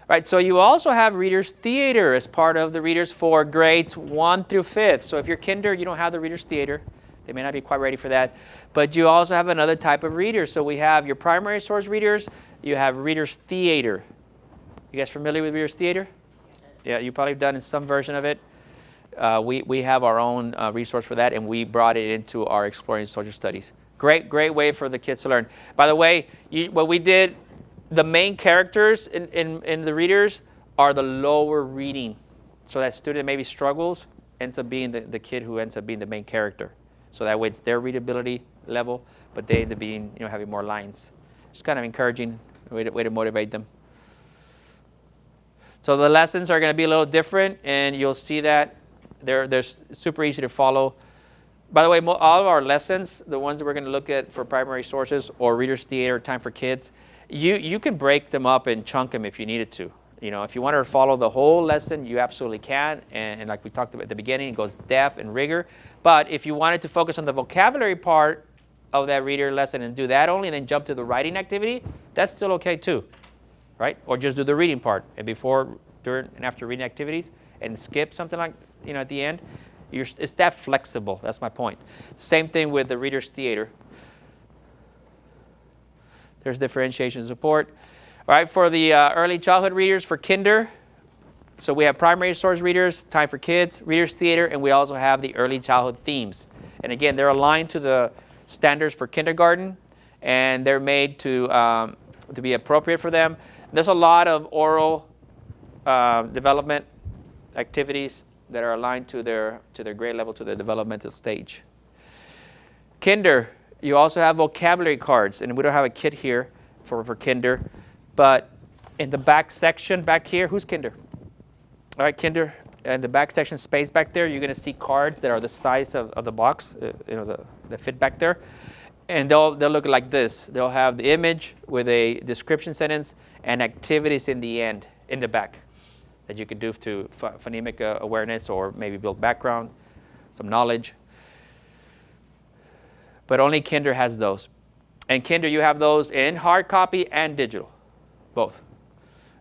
S1: All right, so you also have Reader's Theater as part of the Readers for grades 1 through 5th. So if you're kinder, you don't have the Reader's Theater. They may not be quite ready for that. But you also have another type of reader. So we have your primary source readers. You have Reader's Theater. You guys familiar with Reader's Theater? Yeah, you probably have done in some version of it. We have our own resource for that, and we brought it into our Exploring Social Studies. Great way for the kids to learn. By the way, what we did, the main characters in the readers are the lower reading. So that student maybe struggles, ends up being the kid who ends up being the main character. So that way it's their readability level, but they end up being, having more lines. It's kind of encouraging way to motivate them. So the lessons are going to be a little different, and you'll see that they're super easy to follow. By the way, all of our lessons, the ones that we're going to look at for primary sources or Reader's Theater, Time for Kids, you can break them up and chunk them if you needed to. If you wanted to follow the whole lesson, you absolutely can. And like we talked about at the beginning, it goes depth and rigor. But if you wanted to focus on the vocabulary part of that reader lesson and do that only, and then jump to the writing activity, that's still okay too, right? Or just do the reading part, and before, during, and after reading activities, and skip something like, at the end. It's that flexible. That's my point. Same thing with the Reader's Theater. There's differentiation support. All right, for the early childhood readers for kinder, so we have primary source readers, Time for Kids, Reader's Theater, and we also have the early childhood themes. And again, they're aligned to the standards for kindergarten, and they're made to be appropriate for them. There's a lot of oral development activities that are aligned to their grade level, to their developmental stage. Kinder, you also have vocabulary cards, and we don't have a kit here for kinder, but in the back section back here, who's kinder? All right, kinder, in the back section space back there, you're going to see cards that are the size of the box, that fit back there, and they'll look like this. They'll have the image with a description sentence and activities in the end, in the back, that you could do to phonemic awareness or maybe build background some knowledge. But only Kinder has those. And Kinder, you have those in hard copy and digital, both.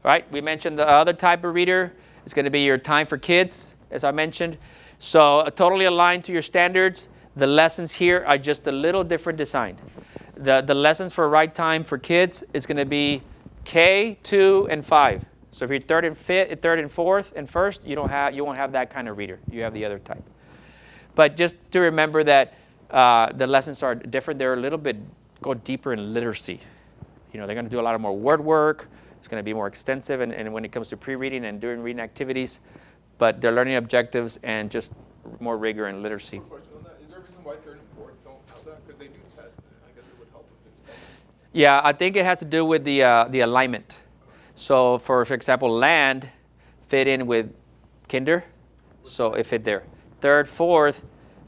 S1: Right? We mentioned the other type of reader is going to be your Time for Kids, as I mentioned. So totally aligned to your standards. The lessons here are just a little different designed. The lessons for Right Time for Kids is going to be K, 2, and 5. So if you're third and fourth and first, you won't have that kind of reader. You have the other type. But just to remember that the lessons are different. They're a little bit go deeper in literacy. They're going to do a lot of more word work. It's going to be more extensive, and when it comes to pre-reading and doing reading activities, but their learning objectives and just more rigor in literacy.
S2: Question on that. Is there a reason why third and fourth don't have that? Because they do test, and I guess it would help if it's better.
S1: Yeah, I think it has to do with the alignment. So, for example, land fit in with Kinder, so it fit there. Third, fourth,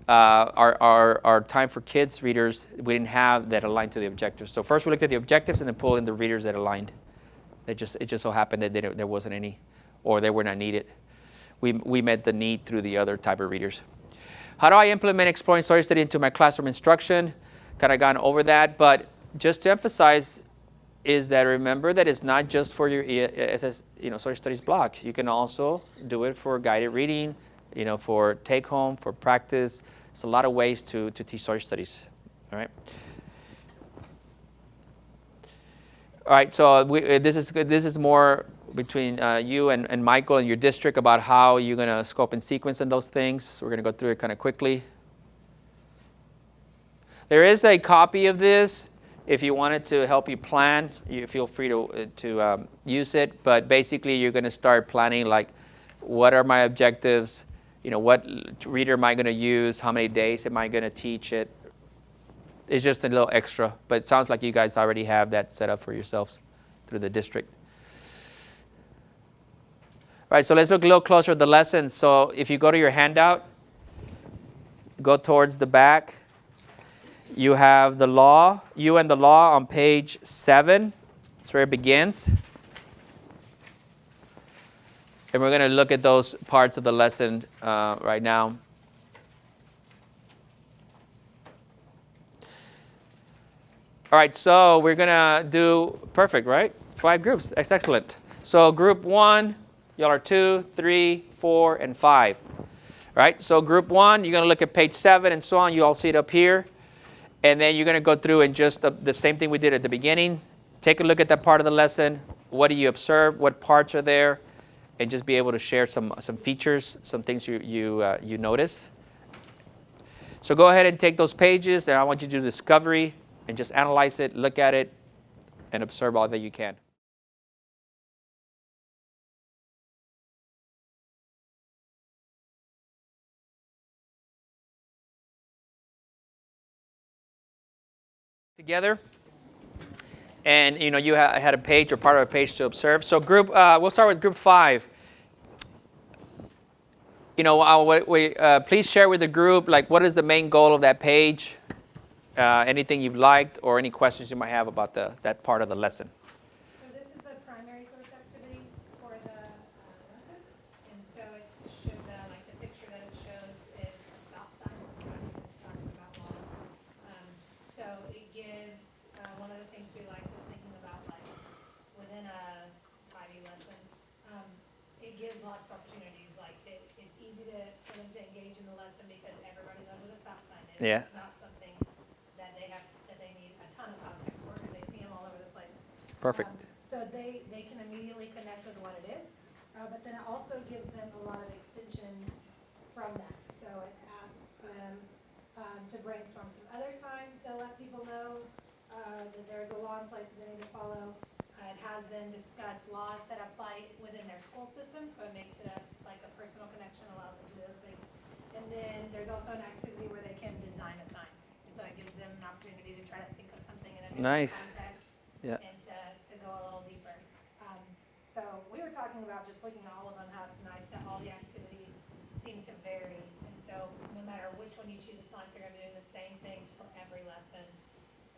S1: our Time for Kids readers, we didn't have that aligned to the objectives. So first we looked at the objectives and then pulled in the readers that aligned. It just so happened that there wasn't any, or they were not needed. We met the need through the other type of readers. How do I implement exploring story study into my classroom instruction? Kind of gone over that, but just to emphasize is that remember that it's not just for your social studies block. You can also do it for guided reading, for take home, for practice. There's a lot of ways to teach social studies. All right. All right. So this is more between you and Michael and your district about how you're going to scope and sequence in those things. So we're going to go through it kind of quickly. There is a copy of this. If you wanted to help you plan, you feel free to use it. But basically, you're going to start planning like, what are my objectives? What reader am I going to use? How many days am I going to teach it? It's just a little extra, but it sounds like you guys already have that set up for yourselves through the district. All right, so let's look a little closer at the lessons. So if you go to your handout, go towards the back. You have the law, you and the law on page 7. That's where it begins. And we're going to look at those parts of the lesson right now. All right, so we're going to do, perfect, right? 5 groups, that's excellent. So group 1, y'all are 2, 3, 4, and 5. All right, so group 1, you're going to look at page 7 and so on. You all see it up here. And then you're going to go through and just the same thing we did at the beginning. Take a look at that part of the lesson. What do you observe? What parts are there? And just be able to share some features, some things you notice. So go ahead and take those pages, and I want you to do discovery and just analyze it, look at it, and observe all that you can. Together, and you had a page or part of a page to observe. So we'll start with group 5. Please share with the group what is the main goal of that page, anything you've liked, or any questions you might have about that part of the lesson.
S5: So this is the primary source activity for the lesson, and so it should the picture that it shows is a stop sign. Talking about laws. So it gives one of the things we like is thinking about within a 5E lesson. It gives lots of opportunities. It's easy for them to engage in the lesson because everybody knows what a stop sign is.
S1: Yeah.
S5: It's not something that they need a ton of context for because they see them all over the place.
S1: Perfect.
S5: So they can immediately connect with what it is, but then it also gives them a lot of extensions from that. So it asks them to brainstorm some other signs. They'll let people know that there's a law in place that they need to follow. It has them discuss laws that apply within their school system, so it makes it like a personal connection, allows them to do those things. And then there's also an activity where they can design a sign. And so it gives them an opportunity to try to think of something in a different
S1: Nice.
S5: context.
S1: Yeah.
S5: And to go a little deeper. So we were talking about just looking at all of them, how it's nice that all the activities seem to vary. And so no matter which one you choose, it's not like they're going to be doing the same things for every lesson.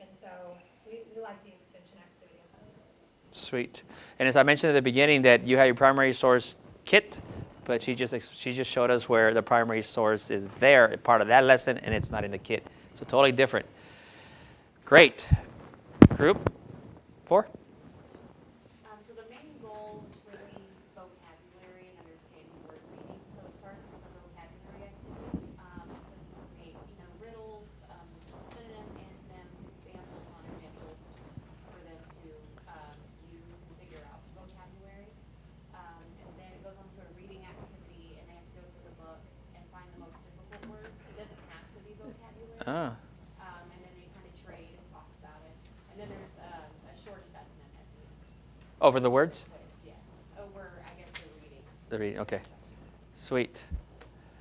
S5: And so we like the extension activity of that.
S1: Sweet. And as I mentioned at the beginning that you have your primary source kit, but she just showed us where the primary source is there, part of that lesson, and it's not in the kit. So totally different. Great. Group 4?
S9: So the main goal is really vocabulary and understanding word meaning. So it starts with a vocabulary activity. It says to create, riddles, synonyms, antonyms, examples on examples for them to use and figure out the vocabulary. And then it goes on to a reading activity, and they have to go through the book and find the most difficult words. It doesn't have to be vocabulary.
S1: Ah.
S9: And then they kind of trade and talk about it. And then there's a short assessment at the end.
S1: Over the words?
S9: Yes. Over, I guess, the reading.
S1: The reading, okay. Sweet.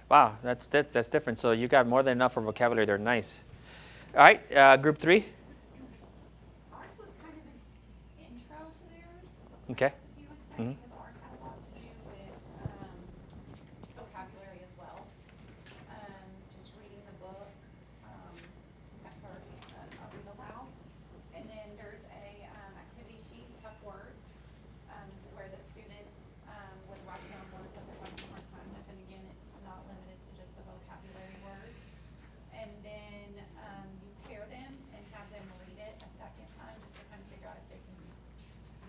S1: Wow, that's different. So you got more than enough for vocabulary there. Nice. All right, group 3?
S8: Ours was kind of an intro to theirs.
S1: Okay.
S8: If you would say,
S1: Mhm.
S8: because ours had a lot to do with vocabulary as well. Just reading the book at first, I'll read aloud. And then there's a activity sheet, tough words, where the students would write down words that they're having a hard time with. And again, it's not limited to just the vocabulary words. And then you pair them and have them read it a second time just to kind of figure out if they can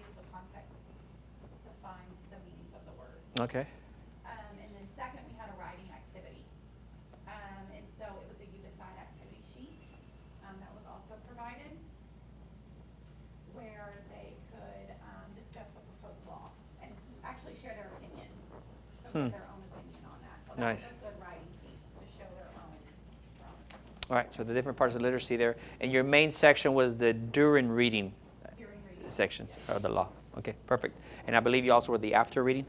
S8: use the context to find the meanings of the word.
S1: Okay.
S8: And then second, we had a writing activity. And so it was a you decide activity sheet that was also provided where they could discuss the proposed law and actually share their opinion. So give their own opinion on that. So that
S1: Nice.
S8: was a good writing piece to show their own.
S1: All right, so the different parts of literacy there. And your main section was the during reading
S8: During reading.
S1: sections of the law. Okay, perfect. And I believe you also were the after reading?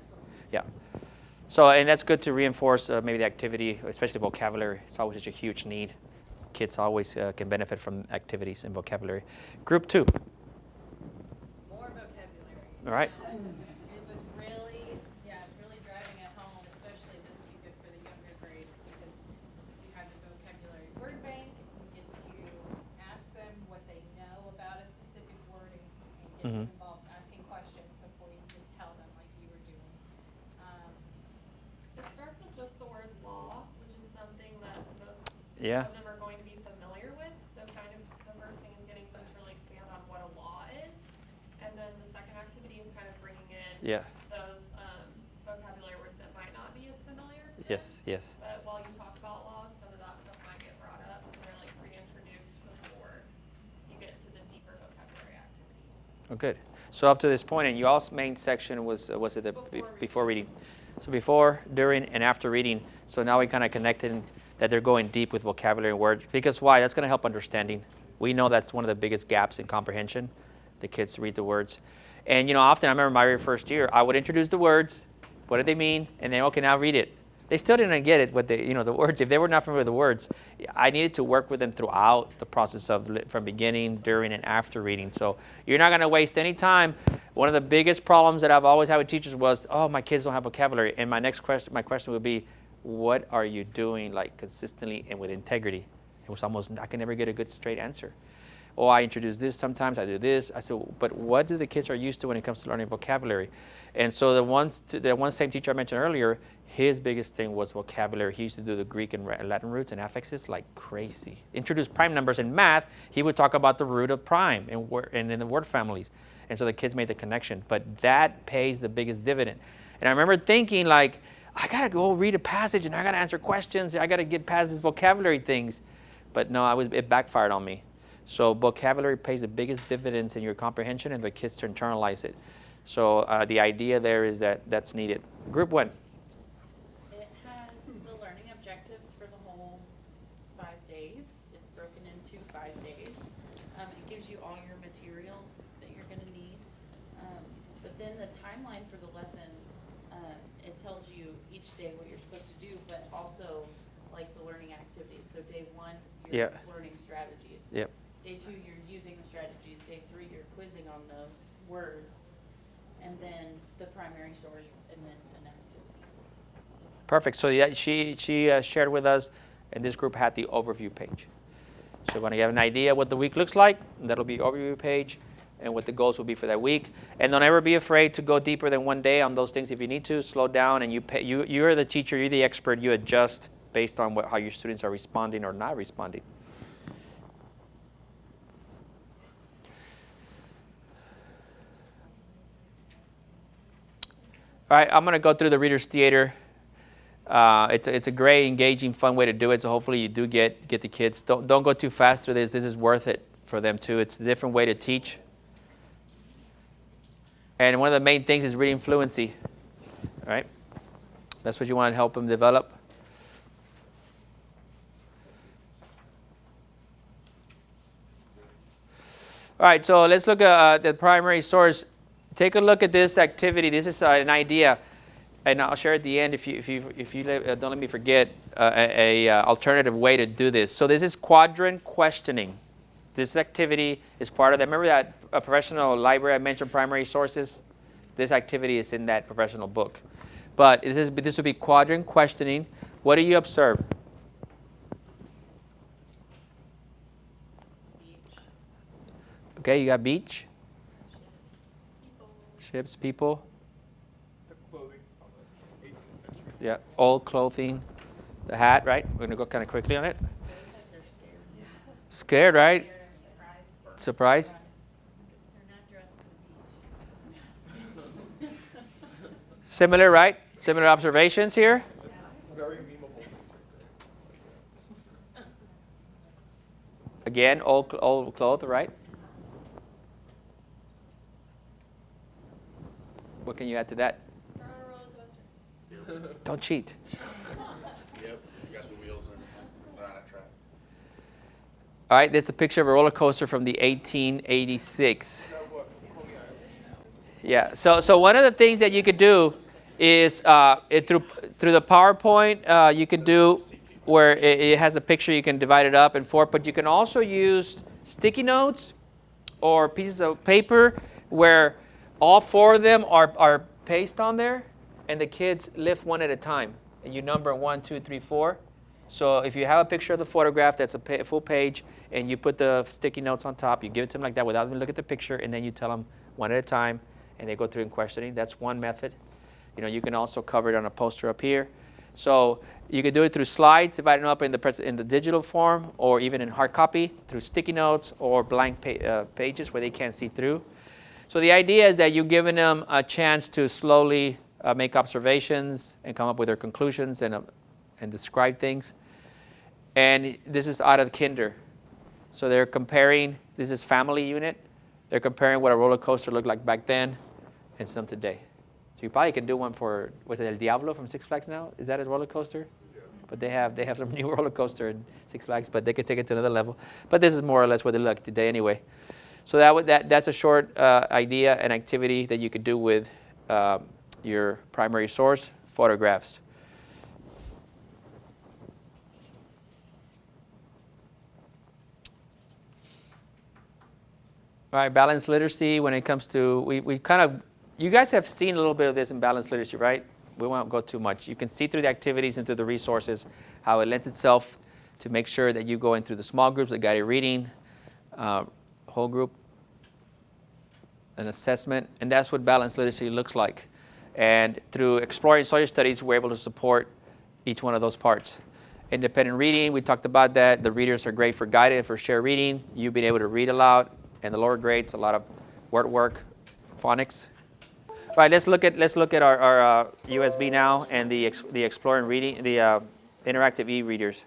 S1: Yeah. So, and that's good to reinforce maybe the activity, especially vocabulary. It's always such a huge need. Kids always can benefit from activities in vocabulary. Group 2.
S10: More vocabulary.
S1: All right.
S10: It was really, it's really driving it home, especially this would be good for the younger grades because you have the vocabulary word bank. You get to ask them what they know about a specific word and get them involved asking questions before you just tell them like you were doing.
S3: It starts with just the word law, which is something that most
S1: Yeah.
S3: of them are going to be familiar with. So kind of the first thing is getting them to really expand on what a law is. And then the second activity is kind of bringing in
S1: Yeah.
S3: those vocabulary words that might not be as familiar to them.
S1: Yes, yes.
S3: But while you talk about laws, some of that stuff might get brought up. So they're like reintroduced before you get to the deeper vocabulary activities.
S1: Oh, good. So up to this point, and your main section was it the before reading? So before, during, and after reading. So now we kind of connected that they're going deep with vocabulary and words. Because why? That's going to help understanding. We know that's one of the biggest gaps in comprehension. The kids read the words. And, often I remember my very first year, I would introduce the words. What did they mean? And then, okay, now read it. They still didn't get it, what they, the words. If they were not familiar with the words, I needed to work with them throughout the process from beginning, during, and after reading. So you're not going to waste any time. One of the biggest problems that I've always had with teachers was, oh, my kids don't have vocabulary. And my question would be, what are you doing like consistently and with integrity? It was almost, I can never get a good straight answer. Oh, I introduce this sometimes, I do this. I said, but what do the kids are used to when it comes to learning vocabulary? And so the one same teacher I mentioned earlier, his biggest thing was vocabulary. He used to do the Greek and Latin roots and affixes like crazy. Introduce prime numbers in math, he would talk about the root of prime and in the word families. And so the kids made the connection. But that pays the biggest dividend. And I remember thinking like, I got to go read a passage and I got to answer questions. I got to get past these vocabulary things. But no, it backfired on me. So vocabulary pays the biggest dividends in your comprehension and the kids to internalize it. So the idea there is that's needed. Group 1.
S10: It has the learning objectives for the whole 5 days. It's broken into 5 days. It gives you all your materials that you're going to need. But then the timeline for the lesson, it tells you each day what you're supposed to do, but also like the learning activities. So day 1, you're learning strategies.
S1: Yep.
S10: Day 2, you're using the strategies. Day 3, you're quizzing on those words. And then the primary source, and then an activity.
S1: Perfect. So yeah, she shared with us, and this group had the overview page. So when you have an idea what the week looks like, that'll be overview page. and what the goals will be for that week. And don't ever be afraid to go deeper than one day on those things if you need to. Slow down, and you're the teacher, you're the expert. You adjust based on how your students are responding or not responding. All right, I'm going to go through the Reader's Theater. It's a great, engaging, fun way to do it. So hopefully you do get the kids. Don't go too fast through this. This is worth it for them too. It's a different way to teach. And one of the main things is reading fluency. All right, that's what you want to help them develop. All right, so let's look at the primary source. Take a look at this activity. This is an idea, and I'll share at the end if you don't let me forget a alternative way to do this. So this is quadrant questioning. This activity is part of that. Remember that a professional library I mentioned, primary sources? This activity is in that professional book. But this would be quadrant questioning. What do you observe? Okay, you got beach. Ships, people.
S2: The clothing from the 18th century.
S1: Yeah, old clothing. The hat, right? We're going to go kind of quickly on it. Scared, right? Surprised. Similar, right? Similar observations here.
S2: Very memeable.
S1: Again, old clothes, right? What can you add to that?
S3: They're on a roller coaster.
S1: Don't cheat.
S4: Yep, you got the wheels and they're on a track.
S1: All right, this is a picture of a roller coaster from the 1886. Yeah, so one of the things that you could do is through the PowerPoint, you could do where it has a picture, you can divide it up and forth, but you can also use sticky notes or pieces of paper where all four of them are pasted on there, and the kids lift one at a time, and you number 1, 2, 3, 4. So if you have a picture of the photograph that's a full page, and you put the sticky notes on top, you give it to them like that without them look at the picture, and then you tell them one at a time, and they go through in questioning. That's one method. You can also cover it on a poster up here. So you can do it through slides, dividing up in the digital form, or even in hard copy through sticky notes or blank pages where they can't see through. So the idea is that you're giving them a chance to slowly make observations and come up with their conclusions and describe things. And this is out of kinder. So they're comparing, this is family unit. They're comparing what a roller coaster looked like back then and some today. So you probably can do one for, was it El Diablo from Six Flags now? Is that a roller coaster? Yeah. But they have some new roller coaster in Six Flags, but they could take it to another level. But this is more or less what they look like today anyway. So that's a short idea and activity that you could do with your primary source, photographs. All right, balanced literacy when it comes to, we kind of, you guys have seen a little bit of this in balanced literacy, right? We won't go too much. You can see through the activities and through the resources how it lends itself to make sure that you go in through the small groups, the guided reading, whole group, an assessment, and that's what balanced literacy looks like. And through exploring social studies, we're able to support each one of those parts. Independent reading, we talked about that. The readers are great for guided, for shared reading. You being able to read aloud, and the lower grades, a lot of word work, phonics. All right, let's look at our USB now and the exploring reading, the interactive e-readers.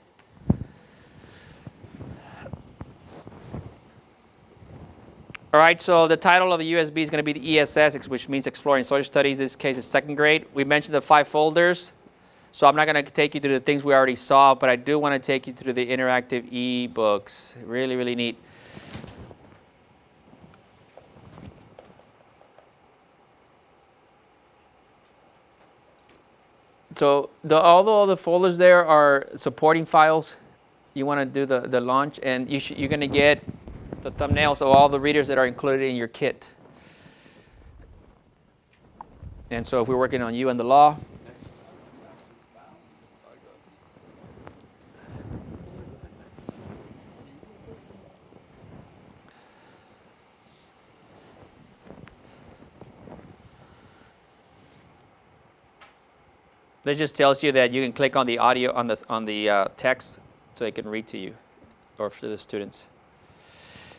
S1: All right, so the title of the USB is going to be the ESS, which means Exploring Social Studies. In this case, it's second grade. We mentioned the 5 folders, so I'm not going to take you through the things we already saw, but I do want to take you through the interactive eBooks. Really, really neat. So although the folders there are supporting files, you want to do the launch, and you're going to get the thumbnails of all the readers that are included in your kit. And so if we're working on You and the Law, This just tells you that you can click on the audio on the text so it can read to you or for the students.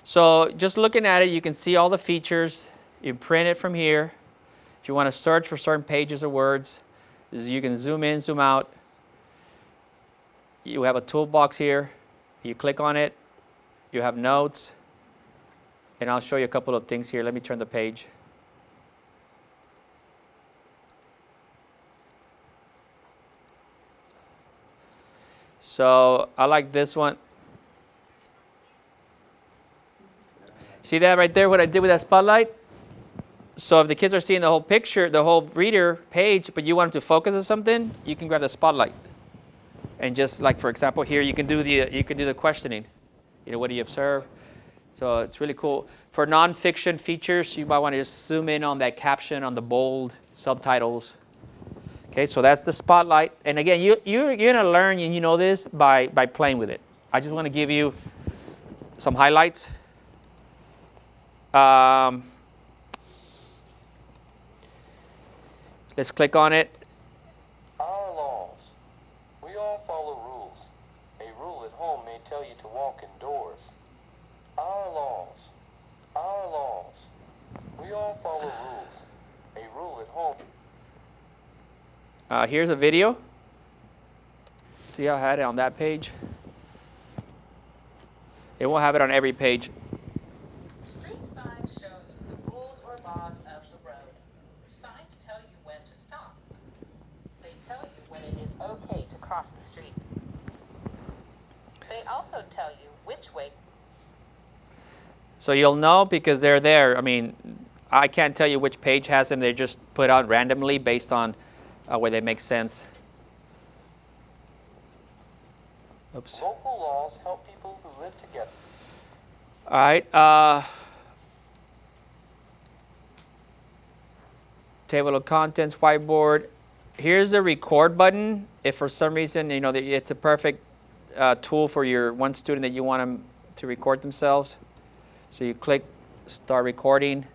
S1: So just looking at it, you can see all the features. You print it from here. If you want to search for certain pages or words, you can zoom in, zoom out. You have a toolbox here. You click on it. You have notes. And I'll show you a couple of things here. Let me turn the page. So I like this one. See that right there, what I did with that spotlight? So if the kids are seeing the whole picture, the whole reader page, but you want them to focus on something, you can grab the spotlight. And just like, for example, here you can do the questioning. You know, what do you observe? So it's really cool. For nonfiction features, you might want to just zoom in on that caption, on the bold subtitles. Okay, so that's the spotlight. And again, you're going to learn, and you know this, by playing with it. I just want to give you some highlights. Let's click on it.
S11: Our laws. We all follow rules. A rule at home may tell you to walk indoors. Our laws. Our laws. We all follow rules. A rule at home.
S1: Here's a video. See, I had it on that page. It won't have it on every page.
S12: Street signs show you the rules or laws of the road. Signs tell you when to stop. They tell you when it is okay to cross the street. They also tell you which way.
S1: So you'll know because they're there. I mean, I can't tell you which page has them. They're just put out randomly based on where they make sense. Oops.
S11: Local laws help people who live together.
S1: All right. Table of contents, whiteboard. Here's the record button. If for some reason, you know, it's a perfect tool for your one student that you want them to record themselves. So you click start recording.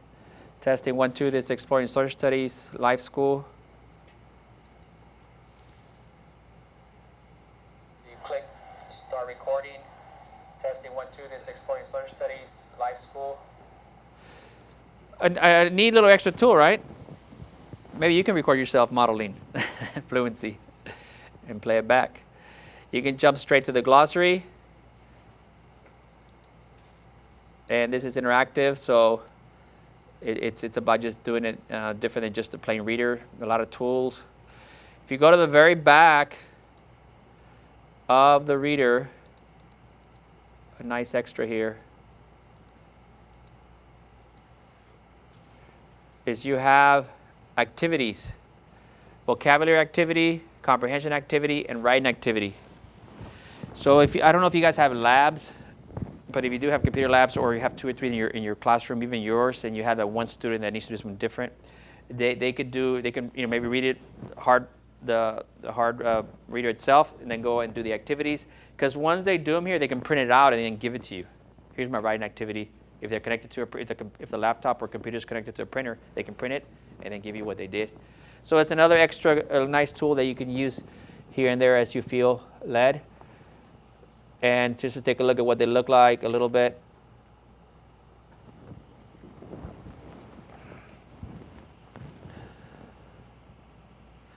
S1: Testing 1, 2, this is Exploring Social Studies, Life School. You click start recording. Testing 1, 2, this is Exploring Social Studies, Life School. A neat little extra tool, right? Maybe you can record yourself modeling fluency and play it back. You can jump straight to the glossary. And this is interactive, so it's about just doing it different than just a plain reader. A lot of tools. If you go to the very back of the reader, a nice extra here is you have activities, vocabulary activity, comprehension activity, and writing activity. So I don't know if you guys have labs, but if you do have computer labs or you have 2 or 3 in your classroom, even yours, and you have that one student that needs to do something different, they can maybe read it the hard reader itself, and then go and do the activities. Because once they do them here, they can print it out and then give it to you. Here's my writing activity. If they're connected to if the laptop or computer is connected to a printer, they can print it and then give you what they did. So it's another extra nice tool that you can use here and there as you feel led. And just to take a look at what they look like a little bit.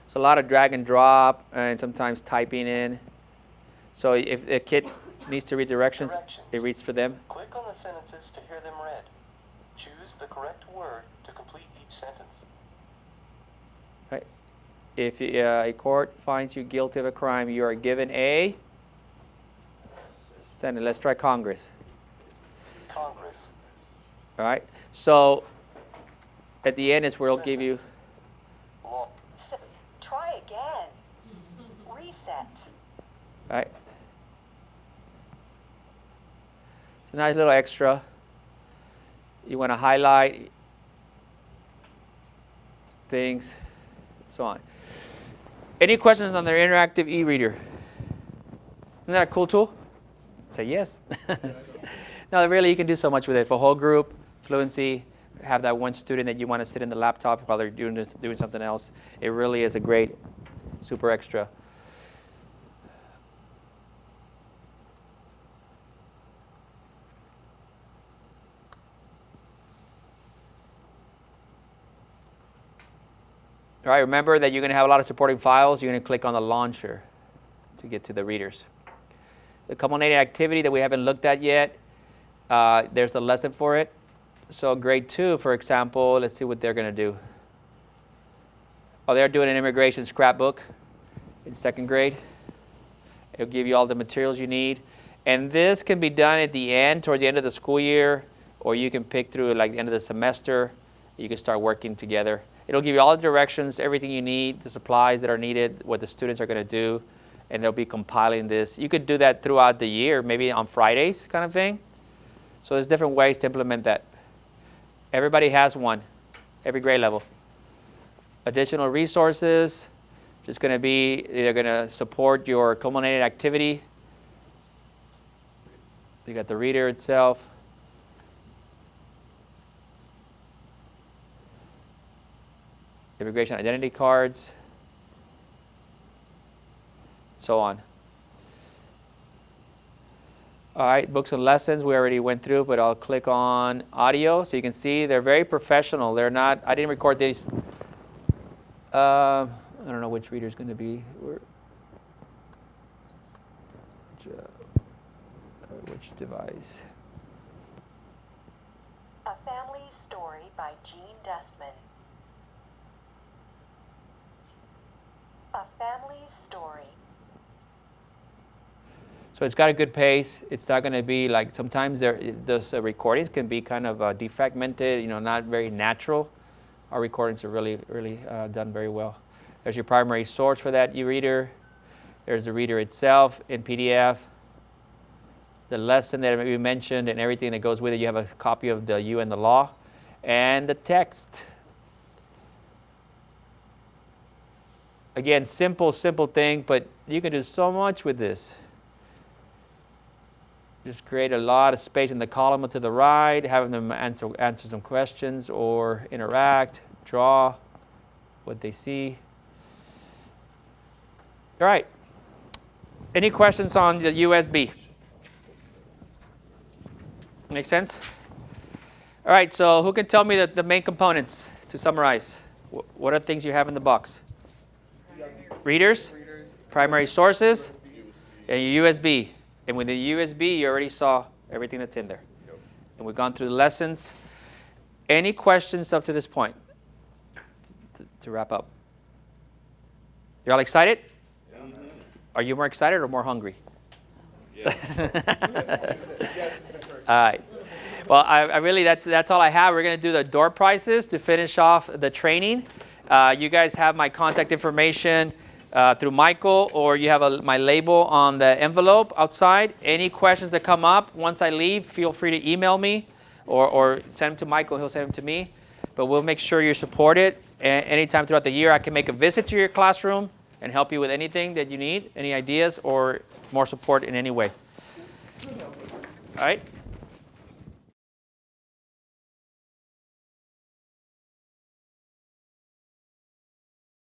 S1: It's a lot of drag and drop and sometimes typing in. So if a kid needs to read directions, it reads for them.
S11: Click on the sentences to hear them read. Choose the correct word to complete each sentence.
S1: Right. If a court finds you guilty of a crime, you are given a sentence. Let's try Congress.
S11: Congress.
S1: All right. So at the end is where it'll give you.
S11: Law.
S12: Try again. Reset.
S1: All right. It's a nice little extra. You want to highlight things, so on. Any questions on their interactive e-reader? Isn't that a cool tool? Say yes. No, really, you can do so much with it. For whole group, fluency, have that one student that you want to sit in the laptop while they're doing something else. It really is a great super extra. All right, remember that you're going to have a lot of supporting files. You're going to click on the launcher to get to the readers. The culminating activity that we haven't looked at yet, there's a lesson for it. So grade 2, for example, let's see what they're going to do. Oh, they're doing an immigration scrapbook in 2nd grade. It'll give you all the materials you need. And this can be done at the end, towards the end of the school year, or you can pick through like the end of the semester. You can start working together. It'll give you all the directions, everything you need, the supplies that are needed, what the students are going to do, and they'll be compiling this. You could do that throughout the year, maybe on Fridays kind of thing. So there's different ways to implement that. Everybody has one, every grade level. Additional resources, just going to be, they're going to support your culminated activity. You got the reader itself. Immigration identity cards, so on. All right, books and lessons we already went through, but I'll click on audio so you can see they're very professional. They're not, I didn't record these. I don't know which reader is going to be. Which device?
S13: A Family Story by Jean Dustman. A Family Story.
S1: So it's got a good pace. It's not going to be like, sometimes those recordings can be kind of defragmented, not very natural. Our recordings are really, really done very well. There's your primary source for that e-reader. There's the reader itself in PDF. The lesson that we mentioned and everything that goes with it. You have a copy of the U and the Law. And the text. Again, simple thing, but you can do so much with this. Just create a lot of space in the column to the right, having them answer some questions or interact, draw what they see. All right. Any questions on the USB? Make sense? All right, so who can tell me the main components to summarize? What are the things you have in the box? Readers, primary sources, and your USB. And with the USB, you already saw everything that's in there. And we've gone through the lessons. Any questions up to this point to wrap up? You're all excited? Are you more excited or more hungry?
S4: Yes.
S1: All right. Well, I really, that's all I have. We're going to do the door prizes to finish off the training. You guys have my contact information through Michael, or you have my label on the envelope outside. Any questions that come up once I leave, feel free to email me or send them to Michael. He'll send them to me. But we'll make sure you're supported. Anytime throughout the year, I can make a visit to your classroom and help you with anything that you need, any ideas or more support in any way. All right?